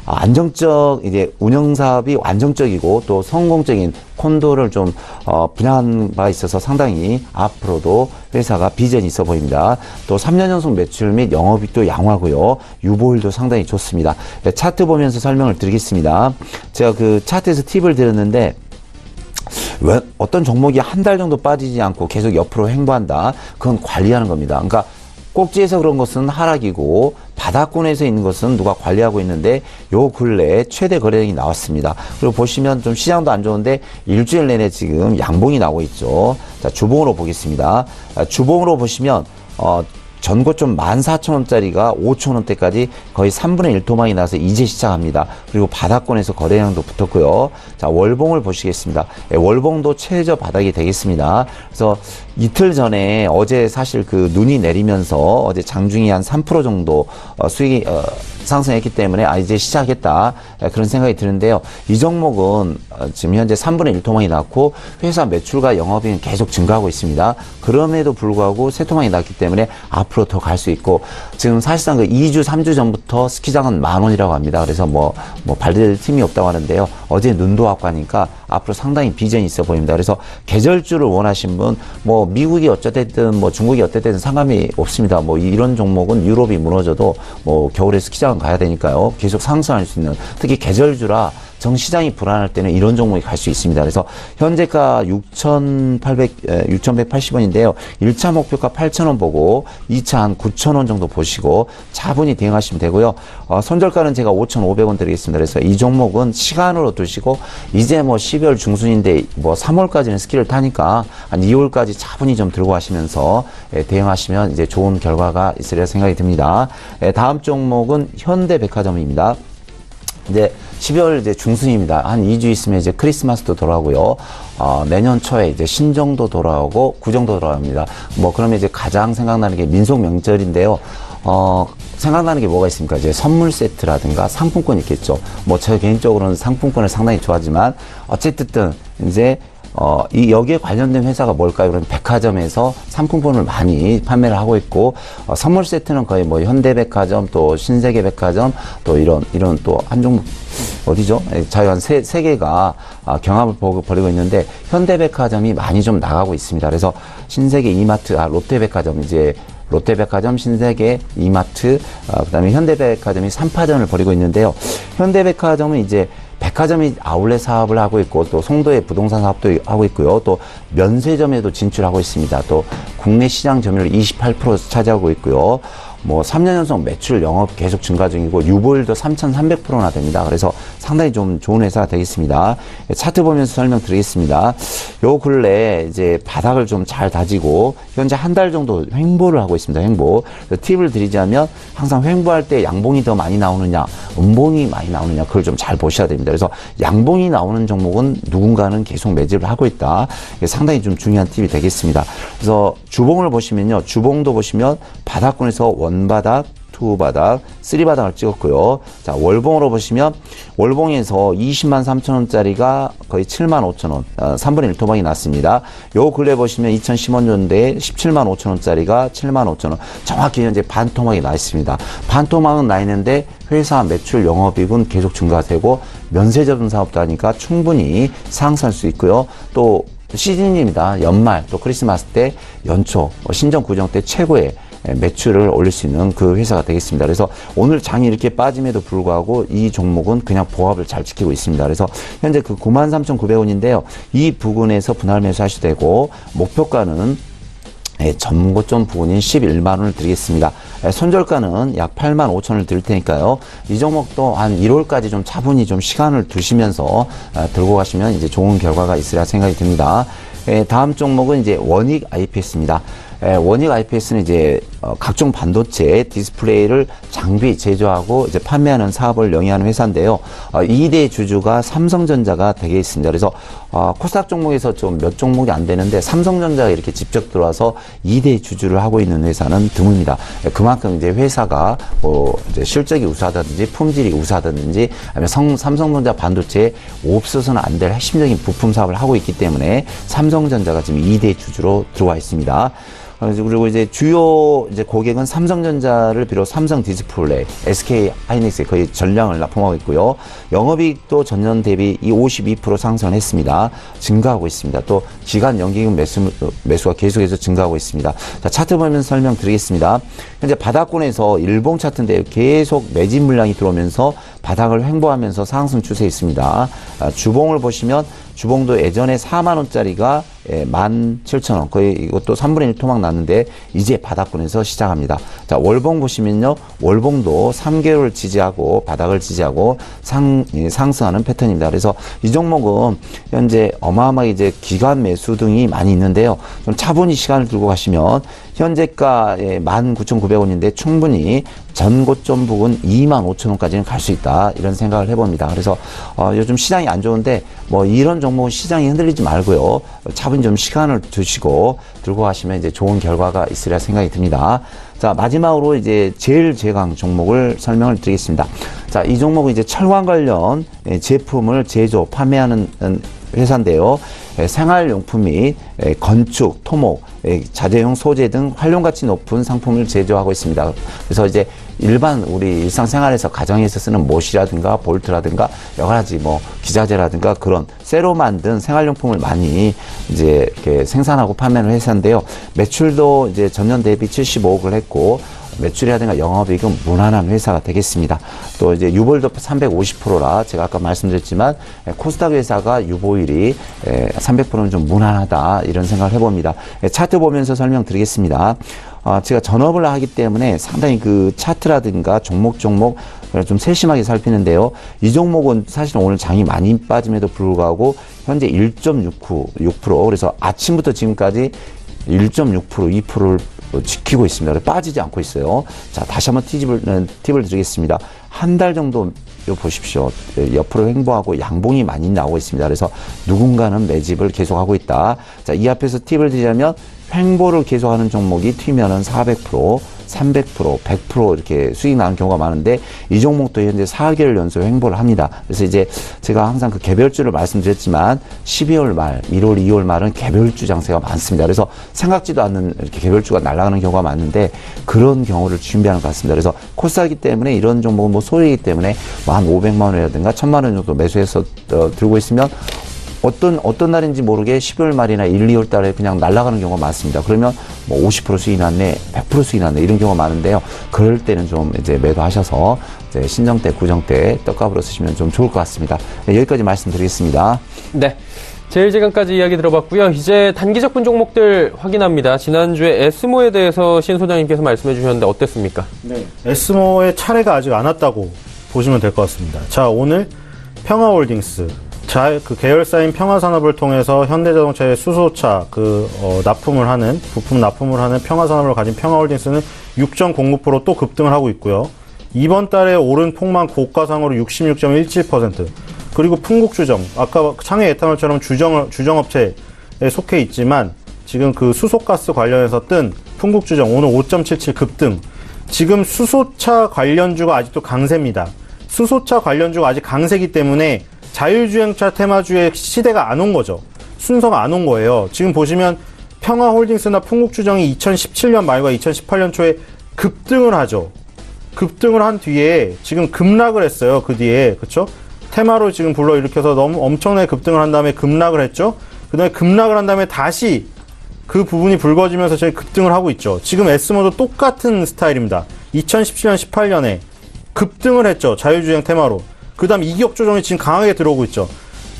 안정적 이제 운영 사업이 안정적이고 또 성공적인 콘도를 좀 분양한 바가 있어서 상당히 앞으로도 회사가 비전이 있어 보입니다. 또 3년 연속 매출 및 영업이익도 양호하고요. 유보율도 상당히 좋습니다. 차트 보면서 설명을 드리겠습니다. 제가 그 차트에서 팁을 드렸는데, 왜 어떤 종목이 한 달 정도 빠지지 않고 계속 옆으로 횡보한다? 그건 관리하는 겁니다. 그러니까 꼭지에서 그런 것은 하락이고 바닥권에서 있는 것은 누가 관리하고 있는데, 요 근래에 최대 거래량이 나왔습니다. 그리고 보시면 좀 시장도 안 좋은데 일주일 내내 지금 양봉이 나오고 있죠. 자, 주봉으로 보겠습니다. 주봉으로 보시면 전고점 14,000원짜리가 5,000원대까지 거의 3분의 1 토막이 나서 이제 시작합니다. 그리고 바닥권에서 거래량도 붙었고요. 자, 월봉을 보시겠습니다. 월봉도 최저 바닥이 되겠습니다. 그래서 이틀 전에 어제 사실 그 눈이 내리면서 어제 장중이 한 3% 정도 수익이 상승했기 때문에 이제 시작했다, 그런 생각이 드는데요. 이 종목은 지금 현재 3분의 1 토막이 났고 회사 매출과 영업이익은 계속 증가하고 있습니다. 그럼에도 불구하고 세 토막이 났기 때문에 앞으로 더 갈 수 있고, 지금 사실상 그 2주 3주 전부터 스키장은 10,000원이라고 합니다. 그래서 뭐 발릴 틈이 없다고 하는데요. 어제 눈도 왔고 하니까 앞으로 상당히 비전이 있어 보입니다. 그래서 계절주를 원하신 분, 뭐 미국이 어쨌든 뭐 중국이 어쨌든 상관이 없습니다. 뭐 이런 종목은 유럽이 무너져도 뭐 겨울에 스키장 가야 되니까요. 계속 상승할 수 있는, 특히 계절주라 정 시장이 불안할 때는 이런 종목이 갈 수 있습니다. 그래서 현재가 6,180원인데요. 1차 목표가 8,000원 보고 2차 한 9,000원 정도 보시고 차분히 대응하시면 되고요. 손절가는 제가 5,500원 드리겠습니다. 그래서 이 종목은 시간으로 두시고, 이제 뭐 12월 중순인데 뭐 3월까지는 스키를 타니까 한 2월까지 차분히 좀 들고 가시면서 대응하시면 이제 좋은 결과가 있으리라 생각이 듭니다. 다음 종목은 현대백화점입니다. 이제 12월 이제 중순입니다. 한 2주 있으면 이제 크리스마스도 돌아오고요. 내년 초에 이제 신정도 돌아오고 구정도 돌아옵니다. 뭐 그러면 이제 가장 생각나는 게 민속 명절인데요. 생각나는 게 뭐가 있습니까? 이제 선물 세트라든가 상품권 있겠죠. 뭐 저 개인적으로는 상품권을 상당히 좋아하지만 어쨌든 이제 여기에 관련된 회사가 뭘까요? 그럼 백화점에서 상품권을 많이 판매를 하고 있고, 선물 세트는 거의 뭐 현대백화점, 또 신세계백화점, 또 이런 또 한 종목 어디죠? 저희 한 세 개가 경합을 벌이고 있는데, 현대백화점이 많이 좀 나가고 있습니다. 그래서 신세계, 이마트, 롯데백화점, 이제 롯데백화점, 신세계, 이마트, 그다음에 현대백화점이 3파전을 벌이고 있는데요. 현대백화점은 이제 백화점이 아울렛 사업을 하고 있고, 또 송도에 부동산 사업도 하고 있고요. 또 면세점에도 진출하고 있습니다. 또 국내 시장 점유율 28% 차지하고 있고요. 뭐 3년 연속 매출 영업 계속 증가 중이고 유보율도 3,300%나 됩니다. 그래서 상당히 좀 좋은 회사가 되겠습니다. 차트 보면서 설명드리겠습니다. 요 근래 이제 바닥을 좀 잘 다지고 현재 한 달 정도 횡보를 하고 있습니다. 횡보. 팁을 드리자면 항상 횡보할 때 양봉이 더 많이 나오느냐, 음봉이 많이 나오느냐, 그걸 좀 잘 보셔야 됩니다. 그래서 양봉이 나오는 종목은 누군가는 계속 매집을 하고 있다. 상당히 좀 중요한 팁이 되겠습니다. 그래서 주봉을 보시면요. 주봉도 보시면 바닥권에서 원바닥, 투바닥, 쓰리바닥을 찍었고요. 자, 월봉으로 보시면 월봉에서 203,000원짜리가 거의 75,000원, 3분의 1 토막이 났습니다. 요 근래 보시면 2010원대에 175,000원짜리가 75,000원, 정확히 현재 반 토막이 나 있습니다. 반 토막은 나 있는데 회사 매출 영업이익은 계속 증가되고 면세점 사업도 하니까 충분히 상승할 수 있고요. 또 시즌입니다. 연말 또 크리스마스 때 연초 신정 구정 때 최고의 매출을 올릴 수 있는 그 회사가 되겠습니다. 그래서 오늘 장이 이렇게 빠짐에도 불구하고 이 종목은 그냥 보합을 잘 지키고 있습니다. 그래서 현재 그 93,900원인데요. 이 부근에서 분할 매수하셔도 되고 목표가는 전고점 부근인 11만 원을 드리겠습니다. 손절가는 약 8만 5천 원을 드릴 테니까요. 이 종목도 한 1월까지 좀 차분히 좀 시간을 두시면서 들고 가시면 이제 좋은 결과가 있으리라 생각이 듭니다. 다음 종목은 이제 원익 IPS입니다. 원익 IPS는 이제 각종 반도체 디스플레이를 장비 제조하고 이제 판매하는 사업을 영위하는 회사인데요. 2대 주주가 삼성전자가 되겠습니다. 그래서 코스닥 종목에서 좀 몇 종목이 안 되는데 삼성전자가 이렇게 직접 들어와서 2대 주주를 하고 있는 회사는 드뭅니다. 그만큼 이제 회사가 이제 실적이 우수하다든지 품질이 우수하다든지 아니면 삼성전자 반도체에 없어서는 안 될 핵심적인 부품 사업을 하고 있기 때문에 삼성전자가 지금 2대 주주로 들어와 있습니다. 그리고 이제 주요 이제 고객은 삼성전자를 비롯 삼성 디스플레이, SK 하이닉스에 거의 전량을 납품하고 있고요. 영업이익도 전년 대비 52% 상승했습니다. 증가하고 있습니다. 또 기간 연기금 매수가 계속해서 증가하고 있습니다. 자, 차트 보면 설명드리겠습니다. 현재 바닥권에서 일봉 차트인데 계속 매집 물량이 들어오면서 바닥을 횡보하면서 상승 추세에 있습니다. 주봉을 보시면 주봉도 예전에 4만 원짜리가 17,000원, 거의 이것도 3분의 1 토막 났는데 이제 바닥권에서 시작합니다. 자, 월봉 보시면요, 월봉도 3개월 지지하고 바닥을 지지하고 상승하는 패턴입니다. 그래서 이 종목은 현재 어마어마하게 이제 기관 매수 등이 많이 있는데요. 좀 차분히 시간을 들고 가시면 현재가 19,900원인데 충분히 전고점 부근 25,000원까지는 갈 수 있다, 이런 생각을 해봅니다. 그래서 요즘 시장이 안 좋은데 뭐 이런 종목은 시장이 흔들리지 말고요, 차분히 좀 시간을 두시고 들고 가시면 이제 좋은 결과가 있으리라 생각이 듭니다. 자, 마지막으로 이제 제일 제강 종목을 설명을 드리겠습니다. 자, 이 종목은 이제 철강 관련 제품을 제조, 판매하는 회사인데요. 생활용품 및 건축, 토목, 자재용 소재 등 활용가치 높은 상품을 제조하고 있습니다. 그래서 이제 일반 우리 일상생활에서 가정에서 쓰는 못이라든가 볼트라든가 여러 가지 뭐 기자재라든가 그런 쇠로 만든 생활용품을 많이 이제 이렇게 생산하고 판매하는 회사인데요. 매출도 이제 전년 대비 75억을 했고 매출이라든가 영업이익은 무난한 회사가 되겠습니다. 또 이제 유보율도 350%라 제가 아까 말씀드렸지만 코스닥 회사가 유보율이 300%는 좀 무난하다, 이런 생각을 해봅니다. 차트 보면서 설명드리겠습니다. 제가 전업을 하기 때문에 상당히 그 차트라든가 종목 좀 세심하게 살피는데요. 이 종목은 사실은 오늘 장이 많이 빠짐에도 불구하고 현재 1.6% 그래서 아침부터 지금까지 1.6%, 2%를 지키고 있습니다. 빠지지 않고 있어요. 자, 다시 한번 팁을 드리겠습니다. 한 달 정도 보십시오. 옆으로 횡보하고 양봉이 많이 나오고 있습니다. 그래서 누군가는 매집을 계속하고 있다. 자, 이 앞에서 팁을 드리자면 횡보를 계속하는 종목이 튀면은 400%, 300%, 100% 이렇게 수익 나는 경우가 많은데 이 종목도 현재 4개월 연속 횡보를 합니다. 그래서 이제 제가 항상 그 개별주를 말씀드렸지만 12월 말, 1월, 2월 말은 개별주 장세가 많습니다. 그래서 생각지도 않는 이렇게 개별주가 날아가는 경우가 많은데 그런 경우를 준비하는 것 같습니다. 그래서 코스닥이기 때문에 이런 종목은 뭐 소액이기 때문에 뭐 한 500만 원이라든가 1000만 원 정도 매수해서 들고 있으면 어떤 날인지 모르게 12월 말이나 1, 2월 달에 그냥 날아가는 경우가 많습니다. 그러면 뭐 50% 수익 났네, 100% 수익 났네, 이런 경우가 많은데요. 그럴 때는 좀 이제 매도하셔서 이제 신정 때, 구정 때 떡값으로 쓰시면 좀 좋을 것 같습니다. 네, 여기까지 말씀드리겠습니다. 네. 제일제강까지 이야기 들어봤고요. 이제 단기적분 종목들 확인합니다. 지난주에 에스모에 대해서 신 소장님께서 말씀해 주셨는데 어땠습니까? 네. 에스모의 차례가 아직 안 왔다고 보시면 될 것 같습니다. 자, 오늘 평화홀딩스. 그 계열사인 평화산업을 통해서 현대자동차의 수소차 납품을 하는, 부품 납품을 하는 평화산업을 가진 평화홀딩스는 6.09% 또 급등을 하고 있고요. 이번 달에 오른 폭만 고가상으로 66.17%. 그리고 풍국주정, 아까 창해 에탄올처럼 주정업체에 속해 있지만 지금 그 수소가스 관련해서 뜬 풍국주정 오늘 5.77 급등. 지금 수소차 관련주가 아직도 강세입니다. 수소차 관련주가 아직 강세이기 때문에 자율주행차 테마주의 시대가 안 온 거죠. 순서가 안 온 거예요. 지금 보시면 평화홀딩스나 풍국주정이 2017년 말과 2018년 초에 급등을 하죠. 급등을 한 뒤에 지금 급락을 했어요. 그 뒤에. 그쵸? 테마로 지금 불러일으켜서 너무 엄청나게 급등을 한 다음에 급락을 했죠. 그 다음에 급락을 한 다음에 다시 그 부분이 붉어지면서 저희 급등을 하고 있죠. 지금 에스모도 똑같은 스타일입니다. 2017년, 18년에 급등을 했죠. 자유주행 테마로. 그 다음 이격 조정이 지금 강하게 들어오고 있죠.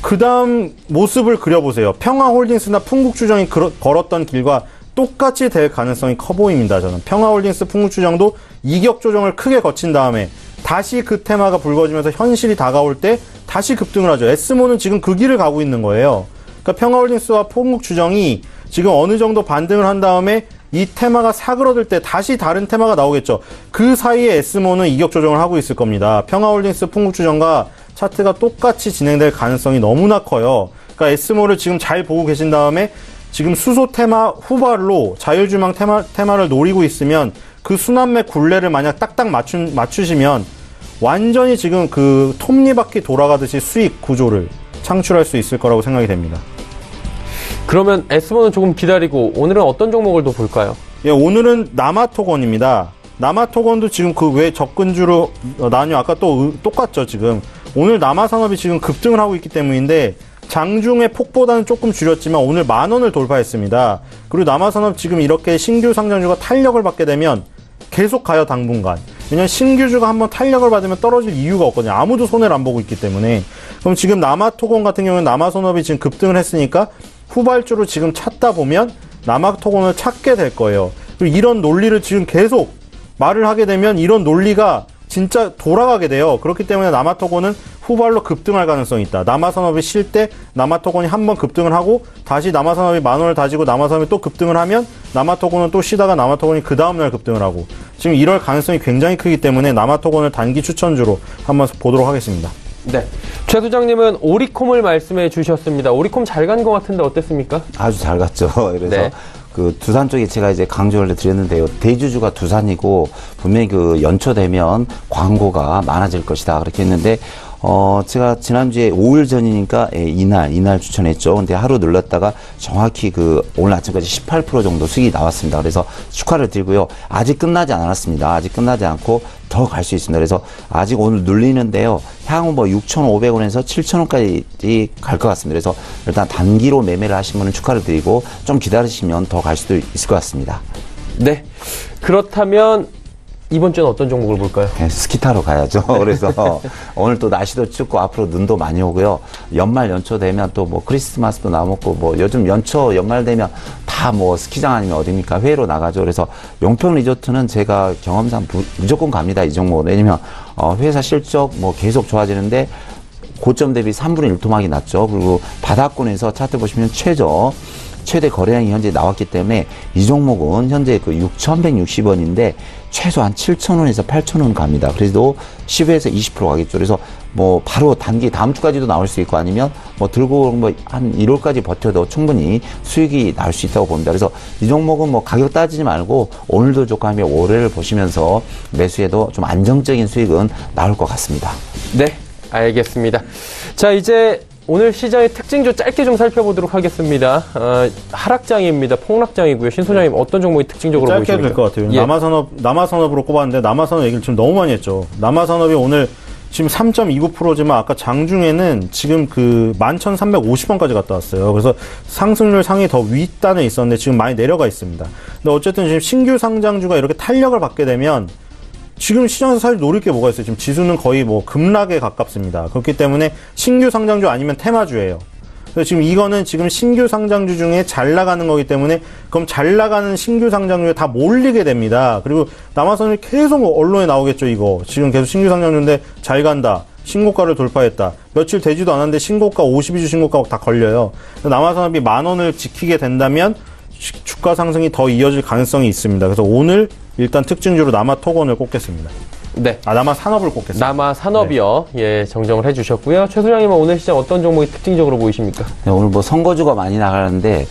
그 다음 모습을 그려보세요. 평화홀딩스나 풍국주정이 걸었던 길과 똑같이 될 가능성이 커 보입니다. 저는 평화홀딩스, 풍국주정도 이격 조정을 크게 거친 다음에 다시 그 테마가 붉어지면서 현실이 다가올 때 다시 급등을 하죠. 에스모는 지금 그 길을 가고 있는 거예요. 그러니까 평화홀딩스와 풍국주정이 지금 어느 정도 반등을 한 다음에 이 테마가 사그러들 때 다시 다른 테마가 나오겠죠. 그 사이에 에스모는 이격 조정을 하고 있을 겁니다. 평화홀딩스, 풍국주정과 차트가 똑같이 진행될 가능성이 너무나 커요. 그러니까 에스모를 지금 잘 보고 계신 다음에 지금 수소 테마 후발로 자율주행 테마를 노리고 있으면 그 순환매 굴레를 만약 딱딱 맞추시면 완전히 지금 그 톱니바퀴 돌아가듯이 수익 구조를 창출할 수 있을 거라고 생각이 됩니다. 그러면 에스모는 조금 기다리고 오늘은 어떤 종목을 더 볼까요? 예, 오늘은 남아토건입니다. 남아토건도 지금 그 왜 접근주로 나뉘어 아까 또 똑같죠 지금. 오늘 남아산업이 지금 급등을 하고 있기 때문인데 장중의 폭보다는 조금 줄였지만 오늘 10,000원을 돌파했습니다. 그리고 남아산업 지금 이렇게 신규 상장주가 탄력을 받게 되면 계속 가요 당분간. 왜냐면 신규주가 한번 탄력을 받으면 떨어질 이유가 없거든요. 아무도 손해를 안 보고 있기 때문에. 그럼 지금 남아토건 같은 경우는 남아산업이 지금 급등을 했으니까 후발주로 지금 찾다 보면 남아토건을 찾게 될 거예요. 그리고 이런 논리를 지금 계속 말을 하게 되면 이런 논리가 진짜 돌아가게 돼요. 그렇기 때문에 남아토건은 후발로 급등할 가능성이 있다. 남아산업이 쉴 때 남아토건이 한번 급등을 하고 다시 남아산업이 10,000원을 다지고 남아산업이 또 급등을 하면 남아토건은 또 쉬다가 남아토건이 그 다음날 급등을 하고 지금 이럴 가능성이 굉장히 크기 때문에 남아토건을 단기 추천주로 한번 보도록 하겠습니다. 네. 최 소장님은 오리콤을 말씀해 주셨습니다. 오리콤 잘 간 것 같은데 어땠습니까? 아주 잘 갔죠. 그래서 네. 그 두산 쪽에 제가 이제 강조를 드렸는데요. 대주주가 두산이고 분명히 그 연초되면 광고가 많아질 것이다. 그렇게 했는데 제가 지난주에 5일 전이니까 이날 추천했죠. 근데 하루 눌렀다가 정확히 그 오늘 아침까지 18% 정도 수익이 나왔습니다. 그래서 축하를 드리고요. 아직 끝나지 않았습니다. 아직 끝나지 않고 더 갈 수 있습니다. 그래서 아직 오늘 눌리는데요. 향후 뭐 6,500원에서 7,000원까지 갈 것 같습니다. 그래서 일단 단기로 매매를 하신 분은 축하를 드리고 좀 기다리시면 더 갈 수도 있을 것 같습니다. 네. 그렇다면 이번 주는 어떤 종목을 볼까요? 네, 스키 타러 가야죠. 그래서 오늘 또 날씨도 춥고 앞으로 눈도 많이 오고요. 연초 되면 또 뭐 크리스마스도 남았고 뭐 요즘 연말 되면 다 뭐 스키장 아니면 어딥니까? 회로 나가죠. 그래서 용평 리조트는 제가 경험상 무조건 갑니다. 이 종목은. 왜냐면 회사 실적 뭐 계속 좋아지는데 고점 대비 3분의 1 토막이 났죠. 그리고 바닥권에서 차트 보시면 최대 거래량이 현재 나왔기 때문에 이 종목은 현재 그 6,160원인데 최소한 7,000원에서 8,000원 갑니다. 그래도 10에서 20% 가겠죠. 그래서 뭐 바로 단기 다음 주까지도 나올 수 있고 아니면 뭐 들고 뭐 한 1월까지 버텨도 충분히 수익이 나올 수 있다고 봅니다. 그래서 이 종목은 뭐 가격 따지지 말고 오늘도 좋고 하면 올해를 보시면서 매수해도 좀 안정적인 수익은 나올 것 같습니다. 네, 알겠습니다. 자, 이제 오늘 시장의 특징주 짧게 좀 살펴보도록 하겠습니다. 하락장입니다. 폭락장이고요. 신 소장님 어떤 종목이 특징적으로 짧게 보이십니까? 될 것 같아요. 예. 남아산업으로 꼽았는데 남아산업 얘기를 지금 너무 많이 했죠. 남아산업이 오늘 지금 3.29%지만 아까 장중에는 지금 그 11,350원까지 갔다 왔어요. 그래서 상승률 상위 더 윗단에 있었는데 지금 많이 내려가 있습니다. 근데 어쨌든 지금 신규 상장주가 이렇게 탄력을 받게 되면 지금 시장에서 사실 노릴 게 뭐가 있어요. 지금 지수는 거의 뭐 급락에 가깝습니다. 그렇기 때문에 신규 상장주 아니면 테마주예요. 그래서 지금 이거는 지금 신규 상장주 중에 잘 나가는 거기 때문에 그럼 잘 나가는 신규 상장주에 다 몰리게 됩니다. 그리고 남아선이 계속 언론에 나오겠죠. 이거 지금 계속 신규 상장주인데 잘 간다. 신고가를 돌파했다. 며칠 되지도 않았는데 신고가 52주 신고가 다 걸려요. 남아산업이 10,000원을 지키게 된다면 주가 상승이 더 이어질 가능성이 있습니다. 그래서 오늘 일단 특징주로 남아토건을 꼽겠습니다. 네. 남아산업을 꼽겠습니다. 남아산업이요. 네. 예, 정정을 해주셨고요. 최 소장님은 오늘 시장 어떤 종목이 특징적으로 보이십니까? 네, 오늘 뭐 선거주가 많이 나가는데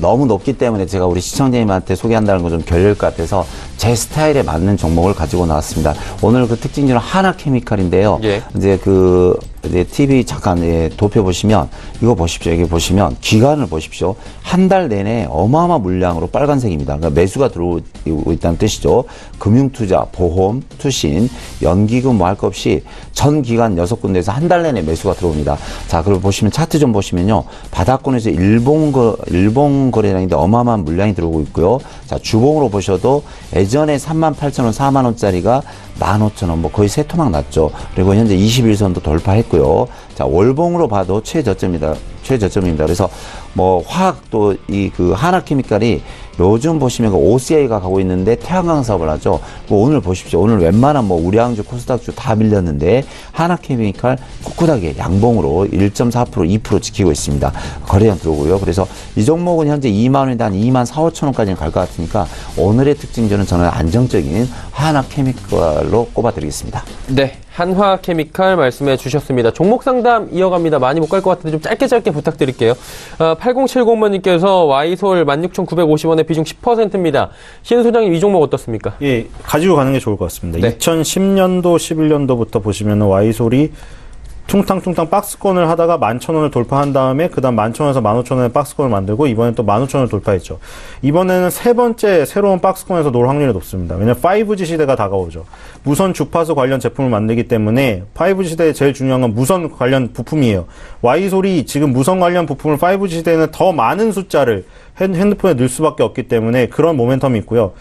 너무 높기 때문에 제가 우리 시청자님한테 소개한다는 건 좀 결릴 것 같아서 제 스타일에 맞는 종목을 가지고 나왔습니다. 오늘 그 특징주는 하나케미칼인데요. 예. 이제 그 이제 TV 잠깐 도표 보시면 이거 보십시오. 여기 보시면 기간을 보십시오. 한 달 내내 어마어마한 물량으로 빨간색입니다. 그러니까 매수가 들어오고 있다는 뜻이죠. 금융투자, 보험, 투신, 연기금 뭐 할 것 없이 전 기간 6군데에서 한 달 내내 매수가 들어옵니다. 자, 그리고 보시면 차트 좀 보시면요. 바닥권에서 일본 거래량인데 어마어마한 물량이 들어오고 있고요. 자, 주봉으로 보셔도 예전에 38,000원, 4만원짜리가 15,000원, 뭐 거의 세 토막 났죠. 그리고 현재 21선도 돌파했고요. 자, 월봉으로 봐도 최저점입니다. 그래서 뭐 화학도 그 하나케미칼이 요즘 보시면 그 OCI가 가고 있는데 태양광 사업을 하죠. 뭐 오늘 보십시오. 오늘 웬만한 뭐 우량주, 코스닥주 다 밀렸는데 하나케미칼 꿋꿋하게 양봉으로 1.4%, 2% 지키고 있습니다. 거래량 들어오고요. 그래서 이 종목은 현재 2만 원에다 한 2만 4, 5천 원까지는 갈 것 같으니까 오늘의 특징주는 저는 안정적인 하나케미칼로 꼽아드리겠습니다. 네, 한화케미칼 말씀해 주셨습니다. 종목 상담 이어갑니다. 많이 못 갈 것 같은데 좀 짧게 부탁드릴게요. 8070번님께서 와이솔 16,950원에 비중 10%입니다. 신 소장님 이 종목 어떻습니까? 예, 가지고 가는 게 좋을 것 같습니다. 네. 2010년도, 11년도부터 보시면 와이솔이 퉁탕퉁탕 박스권을 하다가 11,000원을 돌파한 다음에 그 다음 11,000원에서 15,000원에 박스권을 만들고 이번엔 또 15,000원을 돌파했죠. 이번에는 세 번째 새로운 박스권에서 놀 확률이 높습니다. 왜냐면 5G 시대가 다가오죠. 무선 주파수 관련 제품을 만들기 때문에 5G 시대에 제일 중요한 건 무선 관련 부품이에요. 와이솔이 지금 무선 관련 부품을 5G 시대에는 더 많은 숫자를 핸드폰에 넣을 수밖에 없기 때문에 그런 모멘텀이 있고요.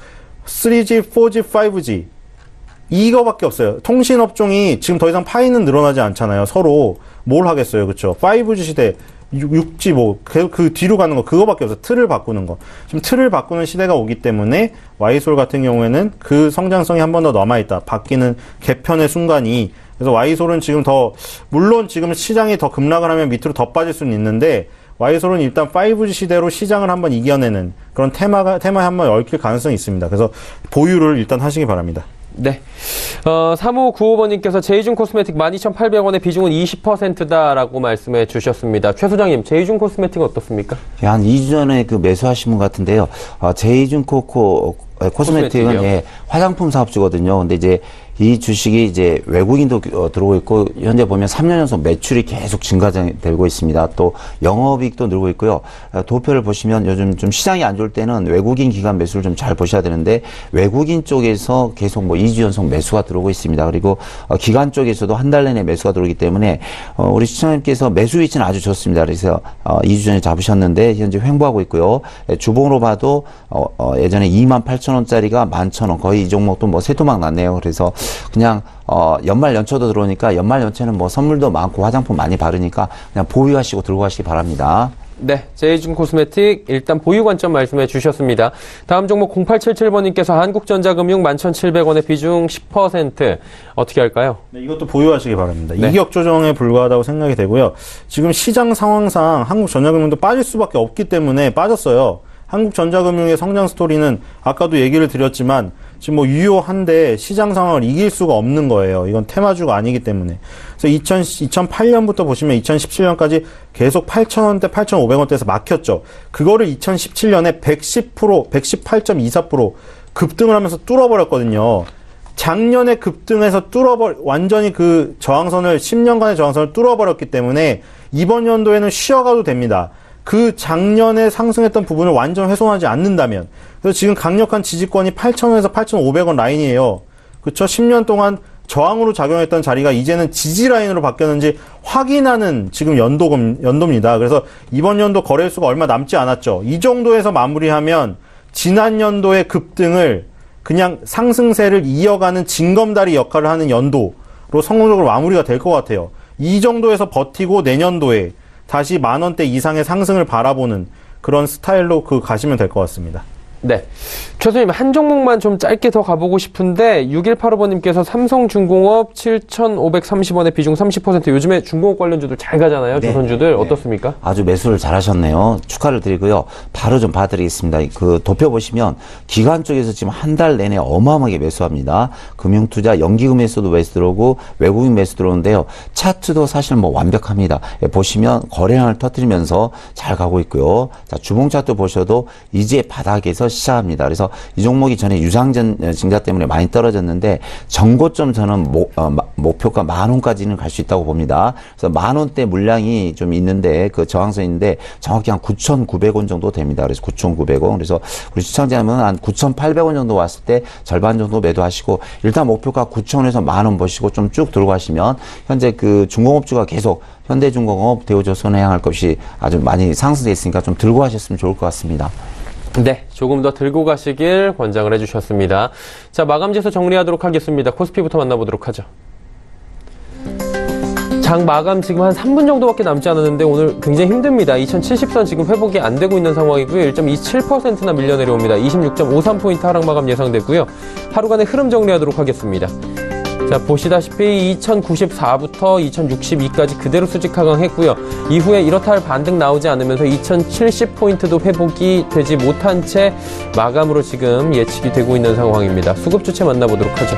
3G, 4G, 5G 이거밖에 없어요. 통신업종이 지금 더 이상 파이는 늘어나지 않잖아요. 서로 뭘 하겠어요. 그렇죠? 5G 시대 6G 뭐 그 뒤로 가는 거 그거밖에 없어요. 틀을 바꾸는 거. 지금 틀을 바꾸는 시대가 오기 때문에 와이솔 같은 경우에는 그 성장성이 한 번 더 남아있다. 바뀌는 개편의 순간이. 그래서 와이솔은 지금 물론 지금 시장이 더 급락을 하면 밑으로 더 빠질 수는 있는데 와이솔은 일단 5G 시대로 시장을 한번 이겨내는 그런 테마에 한번 얽힐 가능성이 있습니다. 그래서 보유를 일단 하시기 바랍니다. 네. 3595번님께서 제이준 코스메틱 12,800원의 비중은 20%다라고 말씀해 주셨습니다. 최 소장님, 제이준 코스메틱은 어떻습니까? 한 2주 전에 그 매수하신 분 같은데요. 제이준 코스메틱은 예, 화장품 사업주거든요. 근데 이제 이 주식이 이제 외국인도 들어오고 있고 현재 보면 3년 연속 매출이 계속 증가되고 있습니다. 또 영업이익도 늘고 있고요. 도표를 보시면 요즘 좀 시장이 안 좋을 때는 외국인 기관 매수를 좀 잘 보셔야 되는데 외국인 쪽에서 계속 뭐 2주 연속 매수가 들어오고 있습니다. 그리고 기관 쪽에서도 한 달 내내 매수가 들어오기 때문에 우리 시청자님께서 매수 위치는 아주 좋습니다. 그래서 2주 전에 잡으셨는데 현재 횡보하고 있고요. 주봉으로 봐도 예전에 28,000원짜리가 11,000원 거의 이 종목도 뭐 세 토막 났네요. 그래서 그냥 연말 연초도 들어오니까 연말 연초는 뭐 선물도 많고 화장품 많이 바르니까 그냥 보유하시고 들고 가시기 바랍니다. 네, 제이준 코스메틱 일단 보유 관점 말씀해 주셨습니다. 다음 종목 0877번님께서 한국전자금융 11,700원의 비중 10% 어떻게 할까요? 네, 이것도 보유하시기 바랍니다. 네. 이격 조정에 불과하다고 생각이 되고요. 지금 시장 상황상 한국전자금융도 빠질 수밖에 없기 때문에 빠졌어요. 한국전자금융의 성장 스토리는 아까도 얘기를 드렸지만 지금 뭐 유효한데 시장 상황을 이길 수가 없는 거예요. 이건 테마주가 아니기 때문에. 그래서 2008년부터 보시면 2017년까지 계속 8,000원대, 8,500원대에서 막혔죠. 그거를 2017년에 118.24% 급등을 하면서 뚫어버렸거든요. 작년에 급등해서 완전히 그 저항선을 10년간의 저항선을 뚫어버렸기 때문에 이번 연도에는 쉬어가도 됩니다. 그 작년에 상승했던 부분을 완전 훼손하지 않는다면. 그래서 지금 강력한 지지권이 8,000원에서 8,500원 라인이에요. 그쵸? 10년 동안 저항으로 작용했던 자리가 이제는 지지 라인으로 바뀌었는지 확인하는 지금 연도입니다. 그래서 이번 연도 거래수가 얼마 남지 않았죠. 이 정도에서 마무리하면 지난 연도의 급등을 그냥 상승세를 이어가는 징검다리 역할을 하는 연도로 성공적으로 마무리가 될 것 같아요. 이 정도에서 버티고 내년도에 다시 10,000원대 이상의 상승을 바라보는 그런 스타일로 가시면 될 것 같습니다. 네. 최소님, 한 종목만 좀 짧게 더 가보고 싶은데, 6185번님께서 삼성중공업 7,530원의 비중 30%. 요즘에 중공업 관련주들 잘 가잖아요. 네. 조선주들. 네. 어떻습니까? 아주 매수를 잘 하셨네요. 축하를 드리고요. 바로 좀 봐드리겠습니다. 그 도표 보시면 기관 쪽에서 지금 한 달 내내 어마어마하게 매수합니다. 금융투자, 연기금 매수도 매수 들어오고 외국인 매수 들어오는데요. 차트도 사실 뭐 완벽합니다. 보시면 거래량을 터뜨리면서 잘 가고 있고요. 자, 주봉 차트 보셔도 이제 바닥에서 시작합니다. 그래서 이 종목이 전에 유상증자 때문에 많이 떨어졌는데 정고점 저는 목표가 10,000원까지는 갈 수 있다고 봅니다. 그래서 10,000원대 물량이 좀 있는데 그 저항선이 있는데 정확히 한 9,900원 정도 됩니다. 그래서 9,900원. 그래서 우리 시청자님은 한 9,800원 정도 왔을 때 절반 정도 매도하시고 일단 목표가 9,000원에서 10,000원 보시고 좀 쭉 들고 가시면 현재 그 중공업주가 계속 현대중공업, 대우조선에 향할 것이 아주 많이 상승돼 있으니까 좀 들고 가셨으면 좋을 것 같습니다. 네, 조금 더 들고 가시길 권장을 해주셨습니다. 자, 마감지수 정리하도록 하겠습니다. 코스피부터 만나보도록 하죠. 장 마감 지금 한 3분 정도밖에 남지 않았는데 오늘 굉장히 힘듭니다. 2070선 지금 회복이 안 되고 있는 상황이고요. 1.27%나 밀려 내려옵니다. 26.53포인트 하락 마감 예상되고요. 하루간의 흐름 정리하도록 하겠습니다. 자, 보시다시피 2094부터 2062까지 그대로 수직 하강했고요. 이후에 이렇다 할 반등 나오지 않으면서 2070포인트도 회복이 되지 못한 채 마감으로 지금 예측이 되고 있는 상황입니다. 수급 주체 만나보도록 하죠.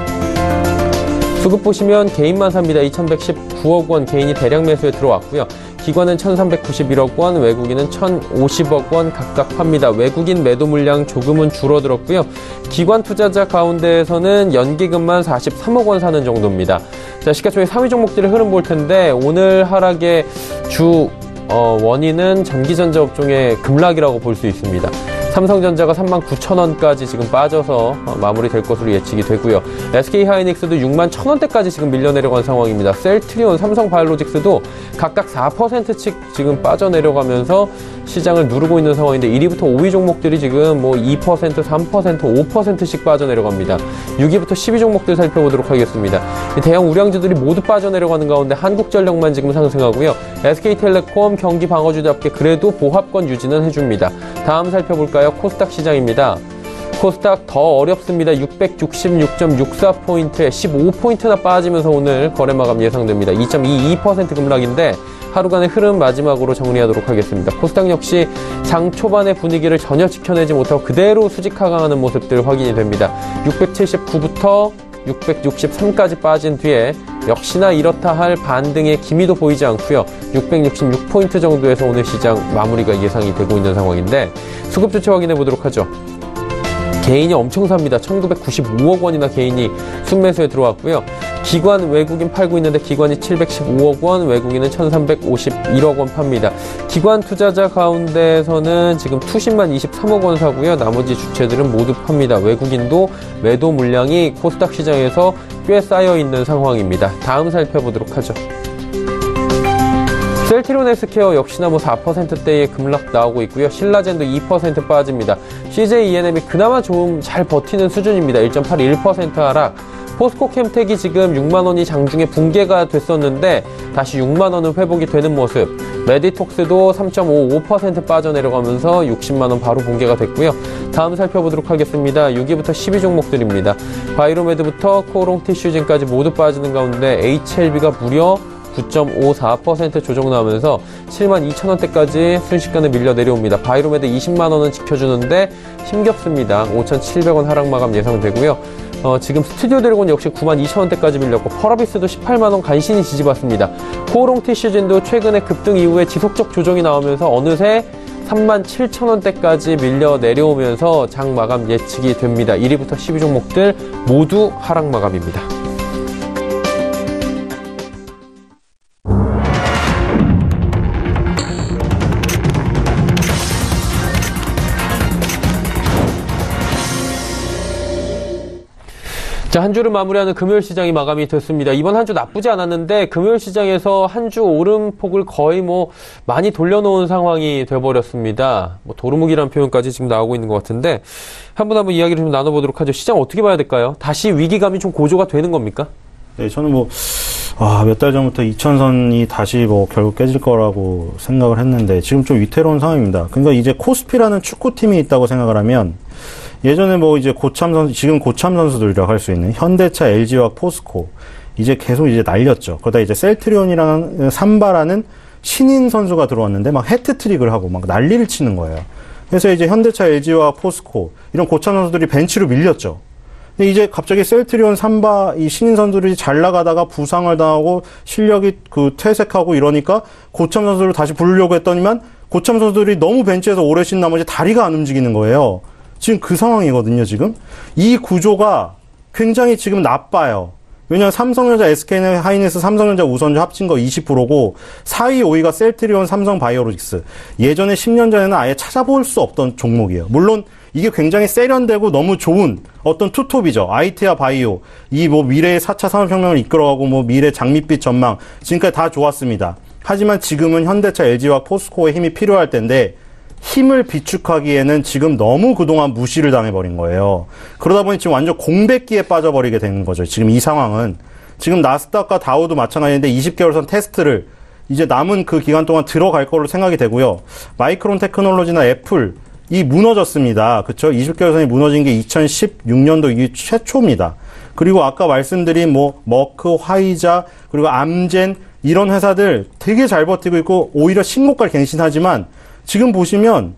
수급 보시면 개인만 삽니다. 2,119억 원 개인이 대량 매수에 들어왔고요. 기관은 1,391억 원, 외국인은 1,050억 원 각각 팝니다. 외국인 매도 물량 조금은 줄어들었고요. 기관 투자자 가운데에서는 연기금만 43억 원 사는 정도입니다. 자, 시가총액 3위 종목들의 흐름 볼 텐데 오늘 하락의 주 원인은 전기전자 업종의 급락이라고 볼 수 있습니다. 삼성전자가 39,000원까지 지금 빠져서 마무리될 것으로 예측이 되고요. SK하이닉스도 61,000원대까지 지금 밀려 내려간 상황입니다. 셀트리온, 삼성바이오로직스도 각각 4%씩 지금 빠져내려가면서 시장을 누르고 있는 상황인데 1위부터 5위 종목들이 지금 뭐 2%, 3%, 5%씩 빠져내려갑니다. 6위부터 10위 종목들 살펴보도록 하겠습니다. 대형 우량주들이 모두 빠져내려가는 가운데 한국전력만 지금 상승하고요. SK텔레콤, 경기방어주답게 그래도 보합권 유지는 해줍니다. 다음 살펴볼까요? 코스닥 시장입니다. 코스닥 더 어렵습니다. 666.64포인트에 15포인트나 빠지면서 오늘 거래 마감 예상됩니다. 2.22% 급락인데 하루간의 흐름 마지막으로 정리하도록 하겠습니다. 코스닥 역시 장 초반의 분위기를 전혀 지켜내지 못하고 그대로 수직 하강하는 모습들 확인이 됩니다. 679부터 663까지 빠진 뒤에 역시나 이렇다 할 반등의 기미도 보이지 않고요. 666포인트 정도에서 오늘 시장 마무리가 예상이 되고 있는 상황인데 수급 주체 확인해 보도록 하죠. 개인이 엄청 삽니다. 1995억 원이나 개인이 순매수에 들어왔고요. 기관 외국인 팔고 있는데 기관이 715억 원, 외국인은 1351억 원 팝니다. 기관 투자자 가운데에서는 지금 투신만 23억 원 사고요. 나머지 주체들은 모두 팝니다. 외국인도 매도 물량이 코스닥 시장에서 꽤 쌓여 있는 상황입니다. 다음 살펴보도록 하죠. 셀트리온 헬스케어 역시나 뭐 4%대의 급락 나오고 있고요. 신라젠도 2% 빠집니다. CJ ENM이 그나마 좀 잘 버티는 수준입니다. 1.81% 하락. 포스코캠텍이 지금 6만원이 장중에 붕괴가 됐었는데 다시 6만원은 회복이 되는 모습. 메디톡스도 3.55% 빠져내려가면서 60만원 바로 붕괴가 됐고요. 다음 살펴보도록 하겠습니다. 6위부터 10위 종목들입니다. 바이로메드부터 코오롱티슈진까지 모두 빠지는 가운데 HLB가 무려 9.54% 조정 나오면서 72,000원대까지 순식간에 밀려 내려옵니다. 바이로메드 20만원은 지켜주는데 힘겹습니다. 5,700원 하락 마감 예상되고요. 지금 스튜디오 드래곤 역시 92,000원대까지 밀렸고 펄어비스도 18만원 간신히 지지받습니다. 코오롱티슈진도 최근에 급등 이후에 지속적 조정이 나오면서 어느새 37,000원대까지 밀려 내려오면서 장 마감 예측이 됩니다. 1위부터 10위 종목들 모두 하락 마감입니다. 자, 한 주를 마무리하는 금요일 시장이 마감이 됐습니다. 이번 한 주 나쁘지 않았는데 금요일 시장에서 한 주 오름폭을 거의 많이 돌려놓은 상황이 돼버렸습니다. 도루묵이라는 표현까지 지금 나오고 있는 것 같은데 한 분 한 분 이야기를 좀 나눠보도록 하죠. 시장 어떻게 봐야 될까요? 다시 위기감이 좀 고조가 되는 겁니까? 네, 저는 몇 달 전부터 2,000선이 다시 결국 깨질 거라고 생각을 했는데 지금 좀 위태로운 상황입니다. 그러니까 이제 코스피라는 축구팀이 있다고 생각을 하면 예전에 이제 지금 고참 선수들이라고 할 수 있는 현대차, LG와 포스코 이제 계속 이제 날렸죠. 그러다 이제 셀트리온이랑 삼바라는 신인 선수가 들어왔는데 막 해트트릭을 하고 막 난리를 치는 거예요. 그래서 이제 현대차, LG와 포스코 이런 고참 선수들이 벤치로 밀렸죠. 근데 이제 갑자기 셀트리온, 삼바 이 신인 선수들이 잘 나가다가 부상을 당하고 실력이 퇴색하고 이러니까 고참 선수를 다시 부르려고 했더니만 고참 선수들이 너무 벤치에서 오래 쉰 나머지 다리가 안 움직이는 거예요. 지금 그 상황이거든요, 지금. 이 구조가 굉장히 지금 나빠요. 왜냐하면 삼성전자, SK하이닉스, 삼성전자, 우선주 합친 거 20%고 4위, 5위가 셀트리온, 삼성바이오로직스. 예전에 10년 전에는 아예 찾아볼 수 없던 종목이에요. 물론 이게 굉장히 세련되고 너무 좋은 어떤 투톱이죠. IT와 바이오, 이 뭐 미래의 4차 산업혁명을 이끌어가고 뭐 미래 장밋빛 전망, 지금까지 다 좋았습니다. 하지만 지금은 현대차, LG와 포스코의 힘이 필요할 텐데 힘을 비축하기에는 지금 너무 그동안 무시를 당해버린 거예요. 그러다 보니 지금 완전 공백기에 빠져버리게 되는 거죠. 지금 이 상황은. 지금 나스닥과 다우도 마찬가지인데 20개월선 테스트를 이제 남은 그 기간 동안 들어갈 걸로 생각이 되고요. 마이크론 테크놀로지나 애플, 이 무너졌습니다. 그쵸? 20개월선이 무너진 게 2016년도 이게 최초입니다. 그리고 아까 말씀드린 뭐 머크, 화이자, 그리고 암젠 이런 회사들 되게 잘 버티고 있고 오히려 신고가를 갱신하지만 지금 보시면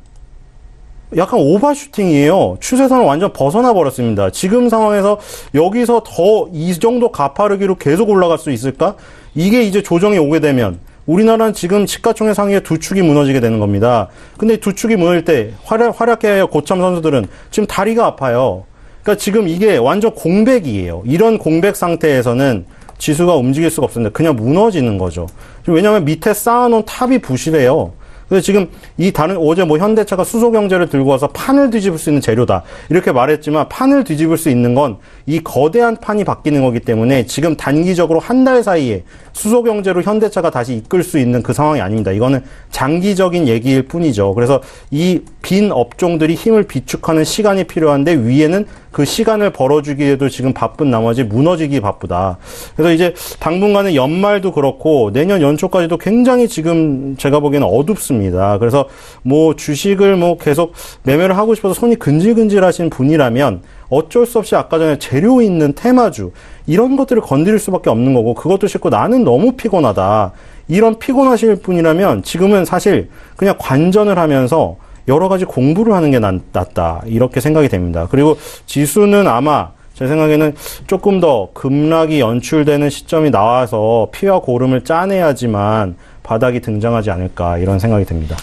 약간 오버슈팅이에요. 추세선을 완전 벗어나 버렸습니다. 지금 상황에서 여기서 더 이 정도 가파르기로 계속 올라갈 수 있을까? 이게 이제 조정이 오게 되면 우리나라는 지금 시가총액 상위에 두 축이 무너지게 되는 겁니다. 근데 두 축이 무너질 때 활약해야 고참 선수들은 지금 다리가 아파요. 그러니까 지금 이게 완전 공백이에요. 이런 공백 상태에서는 지수가 움직일 수가 없습니다. 그냥 무너지는 거죠. 왜냐하면 밑에 쌓아놓은 탑이 부실해요. 그래서 지금 이 다른 어제 뭐 현대차가 수소경제를 들고 와서 판을 뒤집을 수 있는 재료다 이렇게 말했지만 판을 뒤집을 수 있는 건 이 거대한 판이 바뀌는 거기 때문에 지금 단기적으로 한 달 사이에 수소경제로 현대차가 다시 이끌 수 있는 그 상황이 아닙니다. 이거는 장기적인 얘기일 뿐이죠. 그래서 이 빈 업종들이 힘을 비축하는 시간이 필요한데 위에는 그 시간을 벌어주기에도 지금 바쁜 나머지 무너지기 바쁘다. 그래서 이제 당분간은 연말도 그렇고 내년 연초까지도 굉장히 지금 제가 보기에는 어둡습니다. 그래서 뭐 주식을 뭐 계속 매매를 하고 싶어서 손이 근질근질하신 분이라면 어쩔 수 없이 아까 전에 재료 있는 테마주 이런 것들을 건드릴 수밖에 없는 거고 그것도 싫고 나는 너무 피곤하다. 이런 피곤하실 분이라면 지금은 사실 그냥 관전을 하면서 여러 가지 공부를 하는 게 낫다. 이렇게 생각이 됩니다. 그리고 지수는 아마 제 생각에는 조금 더 급락이 연출되는 시점이 나와서 피와 고름을 짜내야지만 바닥이 등장하지 않을까 이런 생각이 듭니다.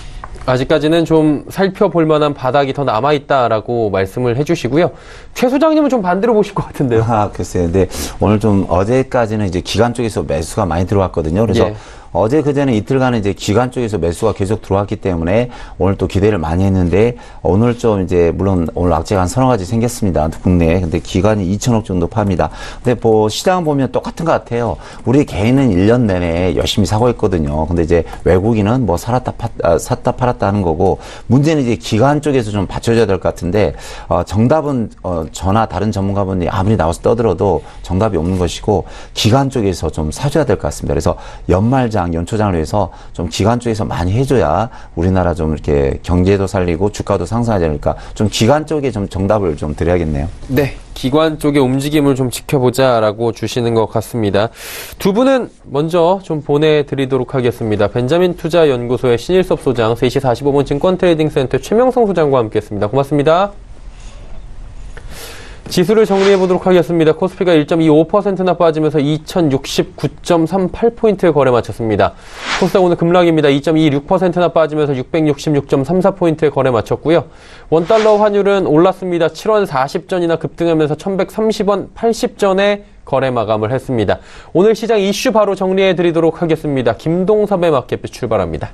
아직까지는 좀 살펴볼 만한 바닥이 더 남아있다라고 말씀을 해주시고요. 최 소장님은 좀 반대로 보실 것 같은데요. 글쎄요. 근데 오늘 좀 어제까지는 이제 기관 쪽에서 매수가 많이 들어왔거든요. 그래서 예. 어제 그전에 이틀간은 이제 기관 쪽에서 매수가 계속 들어왔기 때문에 오늘 또 기대를 많이 했는데 오늘 좀 이제 물론 오늘 악재가 한 서너 가지 생겼습니다. 국내에. 근데 기관이 2천억 정도 팝니다. 근데 뭐 시장 보면 똑같은 것 같아요. 우리 개인은 1년 내내 열심히 사고 있거든요. 근데 이제 외국인은 뭐 샀다 팔았다 하는 거고 문제는 이제 기관 쪽에서 좀 받쳐줘야 될 것 같은데 정답은 저나 다른 전문가분이 아무리 나와서 떠들어도 정답이 없는 것이고 기관 쪽에서 좀 사줘야 될 것 같습니다. 그래서 연말장 연초장을 위해서 좀 기관 쪽에서 많이 해줘야 우리나라 좀 이렇게 경제도 살리고 주가도 상승하지 않을까. 좀 기관 쪽에 좀 정답을 좀 드려야겠네요. 네. 기관 쪽의 움직임을 좀 지켜보자라고 주시는 것 같습니다. 두 분은 먼저 좀 보내드리도록 하겠습니다. 벤자민 투자연구소의 신일섭 소장, 3시 45분 증권트레이딩센터 최명성 소장과 함께했습니다. 고맙습니다. 지수를 정리해보도록 하겠습니다. 코스피가 1.25%나 빠지면서 2069.38포인트에 거래 마쳤습니다. 코스닥 오늘 급락입니다. 2.26%나 빠지면서 666.34포인트에 거래 마쳤고요. 원달러 환율은 올랐습니다. 7원 40전이나 급등하면서 1130원 80전에 거래 마감을 했습니다. 오늘 시장 이슈 바로 정리해드리도록 하겠습니다. 김동섭의 마켓빛 출발합니다.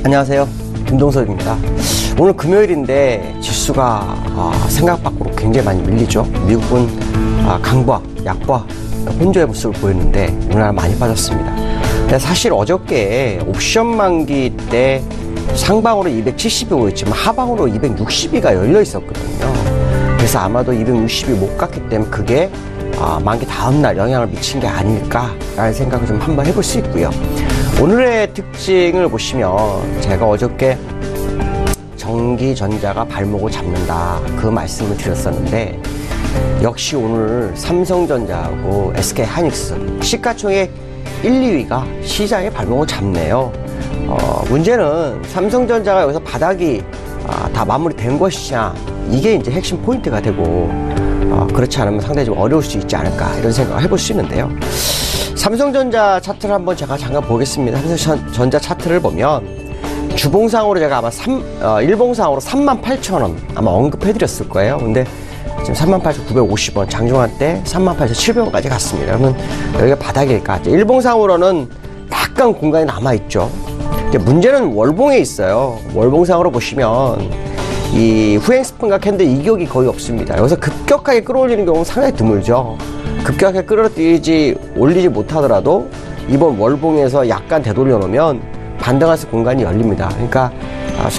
안녕하세요. 김동석입니다. 오늘 금요일인데 지수가 생각 밖으로 굉장히 많이 밀리죠. 미국은 강보합, 약보합, 혼조의 모습을 보였는데 우리나라 많이 빠졌습니다. 근데 사실 어저께 옵션 만기 때 상방으로 270이 보였지만 하방으로 260이가 열려 있었거든요. 그래서 아마도 260이 못 갔기 때문에 그게 만기 다음날 영향을 미친 게 아닐까라는 생각을 좀 한번 해볼 수 있고요. 오늘의 특징을 보시면 제가 어저께 전기전자가 발목을 잡는다 그 말씀을 드렸었는데 역시 오늘 삼성전자하고 SK하이닉스 시가총액 1, 2위가 시장의 발목을 잡네요. 문제는 삼성전자가 여기서 바닥이 다 마무리된 것이냐 이게 이제 핵심 포인트가 되고 그렇지 않으면 상당히 좀 어려울 수 있지 않을까 이런 생각을 해볼 수 있는데요. 삼성전자 차트를 한번 제가 잠깐 보겠습니다. 삼성전자 차트를 보면 주봉상으로 제가 아마 일봉상으로 38,000원 아마 언급해드렸을 거예요. 근데 지금 38,950원 장중한 때 38,700원까지 갔습니다. 그러면 여기가 바닥일까? 일봉상으로는 약간 공간이 남아있죠. 문제는 월봉에 있어요. 월봉상으로 보시면 이 후행 스푼과 캔들 이격이 거의 없습니다. 여기서 급격하게 끌어올리는 경우는 상당히 드물죠. 급격하게 올리지 못하더라도 이번 월봉에서 약간 되돌려 놓으면 반등할 수 공간이 열립니다. 그러니까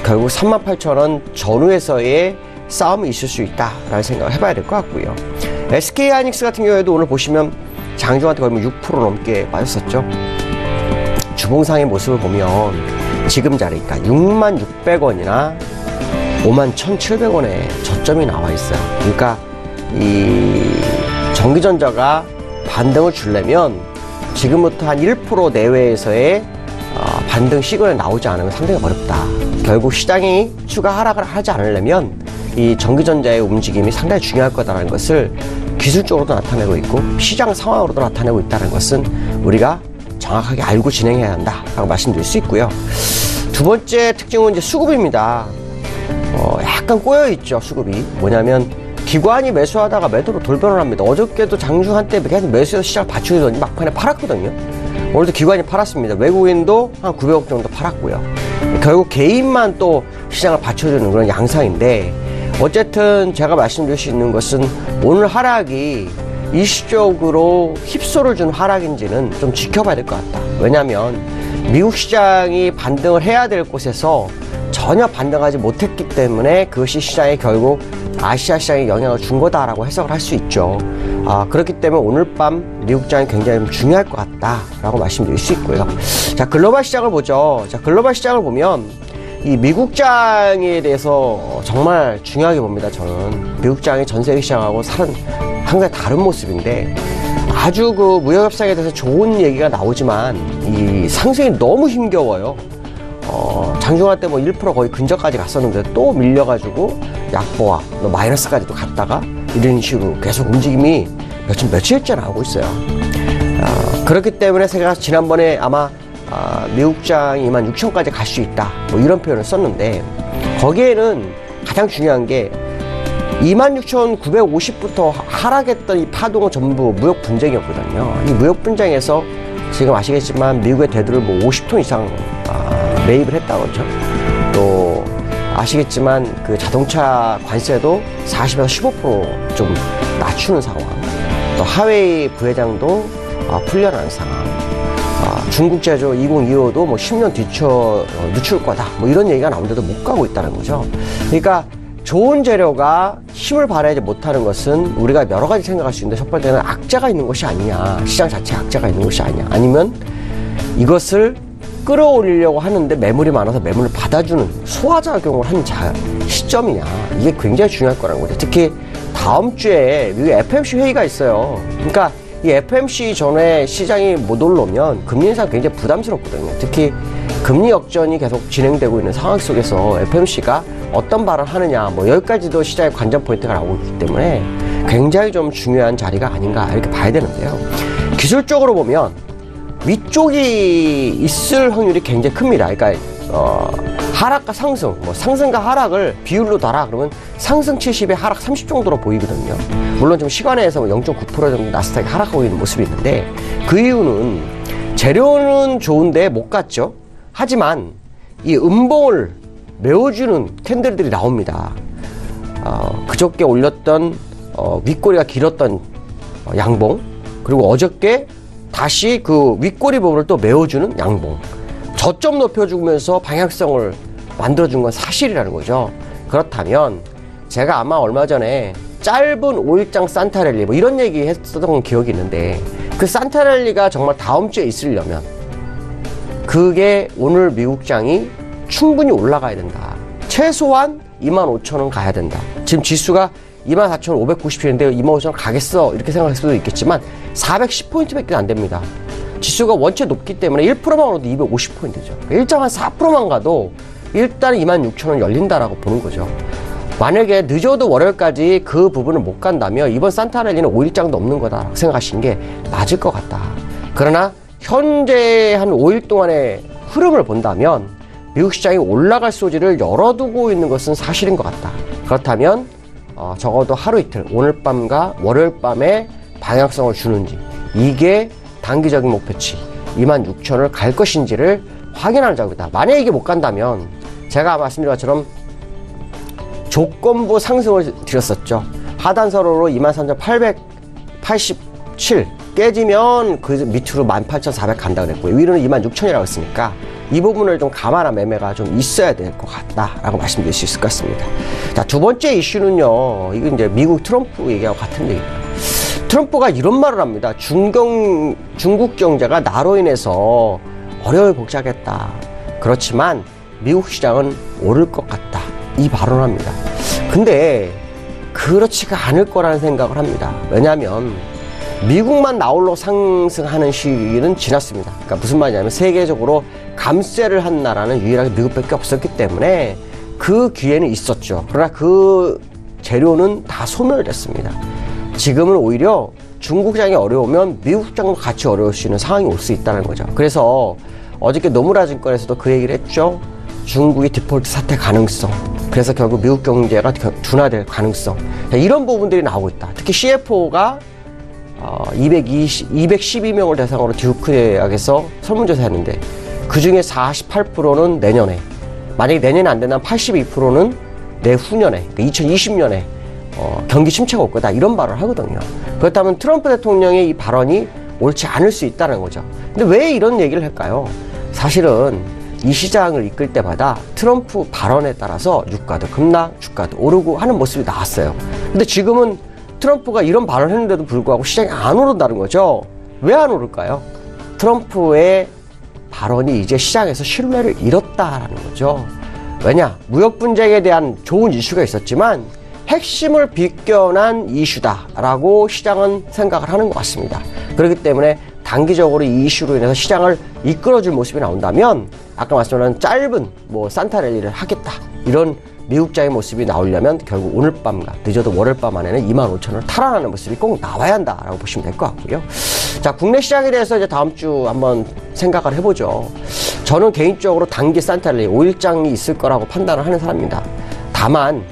결국 38,000원 전후에서의 싸움이 있을 수 있다라는 생각을 해봐야 될 것 같고요. SK하이닉스 같은 경우에도 오늘 보시면 장중한테 거의 6% 넘게 빠졌었죠. 주봉상의 모습을 보면 지금 자리니까 66,600원이나 51,700원에 저점이 나와 있어요. 그러니까 이 전기전자가 반등을 주려면 지금부터 한 1% 내외에서의 반등 시그널이 나오지 않으면 상당히 어렵다. 결국 시장이 추가 하락을 하지 않으려면 이 전기전자의 움직임이 상당히 중요할 거다라는 것을 기술적으로도 나타내고 있고 시장 상황으로도 나타내고 있다는 것은 우리가 정확하게 알고 진행해야 한다라고 말씀드릴 수 있고요. 두 번째 특징은 이제 수급입니다. 약간 꼬여있죠, 수급이. 뭐냐면 기관이 매수하다가 매도로 돌변을 합니다. 어저께도 장중 한때 계속 매수해서 시장을 받쳐주더니 막판에 팔았거든요. 오늘도 기관이 팔았습니다. 외국인도 한 900억 정도 팔았고요. 결국 개인만 또 시장을 받쳐주는 그런 양상인데 어쨌든 제가 말씀드릴 수 있는 것은 오늘 하락이 일시적으로 힙소를 준 하락인지는 좀 지켜봐야 될 것 같다. 왜냐하면 미국 시장이 반등을 해야 될 곳에서 전혀 반등하지 못했기 때문에 그것이 시장에 결국 아시아 시장에 영향을 준 거다라고 해석을 할 수 있죠. 그렇기 때문에 오늘 밤 미국 시장이 굉장히 중요할 것 같다라고 말씀드릴 수 있고요. 자, 글로벌 시장을 보죠. 자, 글로벌 시장을 보면 이 미국장에 대해서 정말 중요하게 봅니다. 저는 미국장이 전 세계 시장하고 상당히 다른 모습인데 아주 그 무역협상에 대해서 좋은 얘기가 나오지만 이 상승이 너무 힘겨워요. 장중한 때 뭐 1% 거의 근저까지 갔었는데 또 밀려가지고 약보와 마이너스까지도 갔다가 이런 식으로 계속 움직임이 며칠째 나오고 있어요. 그렇기 때문에 제가 지난번에 아마 미국장이 26,000까지 갈 수 있다 뭐 이런 표현을 썼는데 거기에는 가장 중요한 게 26,950부터 하락했던 이 파동은 전부 무역 분쟁이었거든요. 이 무역 분쟁에서 지금 아시겠지만 미국의 대두를 뭐 50톤 이상 매입을 했다고 그러죠. 또 아시겠지만 그 자동차 관세도 40에서 15% 좀 낮추는 상황. 또 하웨이 부회장도 풀려나는 상황. 중국 제조 2025도 뭐 10년 늦출 거다. 뭐 이런 얘기가 나오는데도 못 가고 있다는 거죠. 그러니까 좋은 재료가 힘을 발휘하지 못하는 것은 우리가 여러 가지 생각할 수 있는데 첫 번째는 악재가 있는 것이 아니냐. 시장 자체에 악재가 있는 것이 아니냐. 아니면 이것을 끌어올리려고 하는데 매물이 많아서 매물을 받아주는 소화작용을 하는 시점이냐. 이게 굉장히 중요할 거라는 거죠. 특히 다음 주에 미국 FOMC 회의가 있어요. 그러니까 이 FOMC 전에 시장이 못 올라오면 금리 인상 굉장히 부담스럽거든요. 특히 금리 역전이 계속 진행되고 있는 상황 속에서 FOMC가 어떤 발언을 하느냐, 뭐 여기까지도 시장의 관전 포인트가 나오고 있기 때문에 굉장히 좀 중요한 자리가 아닌가 이렇게 봐야 되는데요. 기술적으로 보면 위쪽이 있을 확률이 굉장히 큽니다. 그러니까 하락과 상승, 뭐 상승과 하락을 비율로 달아 그러면 상승 70에 하락 30 정도로 보이거든요. 물론 좀 시간에서 0.9% 정도 나스닥이 하락하고 있는 모습이 있는데 그 이유는 재료는 좋은데 못 갔죠. 하지만 이 음봉을 메워주는 캔들들이 나옵니다. 그저께 올렸던 윗꼬리가 길었던 양봉, 그리고 어저께 다시 그 윗꼬리 부분을 또 메워주는 양봉. 저점 높여주면서 방향성을 만들어준 건 사실이라는 거죠. 그렇다면 제가 아마 얼마 전에 짧은 5일장 산타랠리 뭐 이런 얘기 했었던 기억이 있는데, 그 산타랠리가 정말 다음 주에 있으려면 그게 오늘 미국장이 충분히 올라가야 된다. 최소한 25,000원 가야 된다. 지금 지수가 24,590인데 25,000원 가겠어 이렇게 생각할 수도 있겠지만 410포인트밖에 안 됩니다. 지수가 원체 높기 때문에 1%만 가도 250포인트죠. 1.4%만 가도 일단 26,000원 열린다라고 보는 거죠. 만약에 늦어도 월요일까지 그 부분을 못 간다면 이번 산타랠리는 5일장도 없는 거다 생각하시는 게 맞을 것 같다. 그러나 현재 한 5일 동안의 흐름을 본다면 미국 시장이 올라갈 소지를 열어두고 있는 것은 사실인 것 같다. 그렇다면 적어도 하루 이틀, 오늘 밤과 월요일 밤에 방향성을 주는지, 이게 단기적인 목표치 26,000원을 갈 것인지를 확인하는 작업이다. 만약에 이게 못 간다면 제가 말씀드린 것처럼 조건부 상승을 드렸었죠. 하단선으로 23,887 깨지면 그 밑으로 18,400 간다고 그랬고요. 위로는 26,000이라고 했으니까 이 부분을 좀 감안한 매매가 좀 있어야 될 것 같다라고 말씀드릴 수 있을 것 같습니다. 자, 두 번째 이슈는요. 이건 이제 미국 트럼프 얘기하고 같은 얘기입니다. 트럼프가 이런 말을 합니다. 중국 경제가 나로 인해서 어려움을 복잡하겠다. 그렇지만 미국 시장은 오를 것 같다. 이 발언을 합니다. 근데 그렇지가 않을 거라는 생각을 합니다. 왜냐하면 미국만 나홀로 상승하는 시기는 지났습니다. 그러니까 무슨 말이냐면 세계적으로 감세를 한 나라는 유일하게 미국밖에 없었기 때문에 그 기회는 있었죠. 그러나 그 재료는 다 소멸됐습니다. 지금은 오히려 중국장이 어려우면 미국장도 같이 어려울 수 있는 상황이 올 수 있다는 거죠. 그래서 어저께 노무라 증권에서도 그 얘기를 했죠. 중국의 디폴트 사태 가능성, 그래서 결국 미국 경제가 둔화될 가능성, 이런 부분들이 나오고 있다. 특히 CFO가 212명을 대상으로 듀크 대학에서 설문조사 했는데 그 중에 48%는 내년에, 만약에 내년에 안 된다면 82%는 내후년에, 그러니까 2020년에 경기 침체가 올 거다, 이런 발언을 하거든요. 그렇다면 트럼프 대통령의 이 발언이 옳지 않을 수 있다는 거죠. 근데 왜 이런 얘기를 할까요? 사실은 이 시장을 이끌 때마다 트럼프 발언에 따라서 유가도 급락, 주가도 오르고 하는 모습이 나왔어요. 근데 지금은 트럼프가 이런 발언을 했는데도 불구하고 시장이 안 오른다는 거죠. 왜 안 오를까요? 트럼프의 발언이 이제 시장에서 신뢰를 잃었다라는 거죠. 왜냐? 무역 분쟁에 대한 좋은 이슈가 있었지만 핵심을 비껴난 이슈다라고 시장은 생각을 하는 것 같습니다. 그렇기 때문에 단기적으로 이 이슈로 인해서 시장을 이끌어줄 모습이 나온다면 아까 말씀드린 짧은 산타랠리를 하겠다, 이런 미국장의 모습이 나오려면 결국 오늘 밤과 늦어도 월요일 밤 안에는 25,000원을 탈환하는 모습이 꼭 나와야 한다라고 보시면 될 것 같고요. 자, 국내 시장에 대해서 이제 다음 주 한번 생각을 해보죠. 저는 개인적으로 단기 산타랠리 5일장이 있을 거라고 판단을 하는 사람입니다. 다만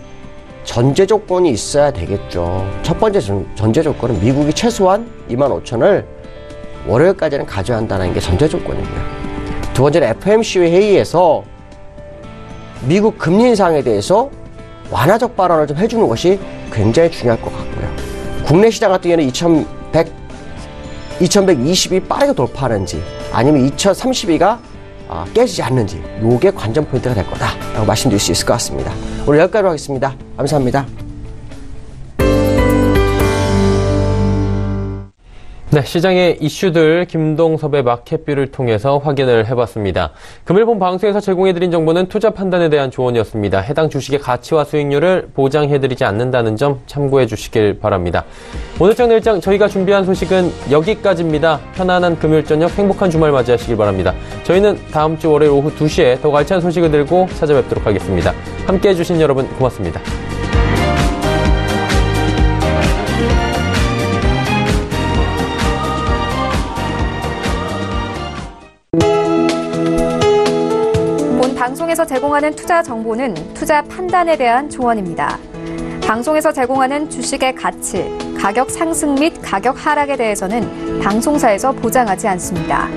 전제 조건이 있어야 되겠죠. 첫 번째 전제 조건은 미국이 최소한 25,000원을 월요일까지는 가져야 한다는 게 전제 조건이고요. 두 번째는 FOMC 회의에서 미국 금리 인상에 대해서 완화적 발언을 좀 해주는 것이 굉장히 중요할 것 같고요. 국내 시장 같은 경우에는 2120이 빠르게 돌파하는지 아니면 2032가 깨지지 않는지, 요게 관전 포인트가 될 거다라고 말씀드릴 수 있을 것 같습니다. 오늘 여기까지 하겠습니다. 감사합니다. 네, 시장의 이슈들 김동섭의 마켓뷰를 통해서 확인을 해봤습니다. 금일 본 방송에서 제공해드린 정보는 투자 판단에 대한 조언이었습니다. 해당 주식의 가치와 수익률을 보장해드리지 않는다는 점 참고해 주시길 바랍니다. 오늘장 내일장 저희가 준비한 소식은 여기까지입니다. 편안한 금요일 저녁 행복한 주말 맞이하시길 바랍니다. 저희는 다음 주 월요일 오후 2시에 더욱 알찬 소식을 들고 찾아뵙도록 하겠습니다. 함께해 주신 여러분 고맙습니다. 방송에서 제공하는 투자 정보는 투자 판단에 대한 조언입니다. 방송에서 제공하는 주식의 가치, 가격 상승 및 가격 하락에 대해서는 방송사에서 보장하지 않습니다.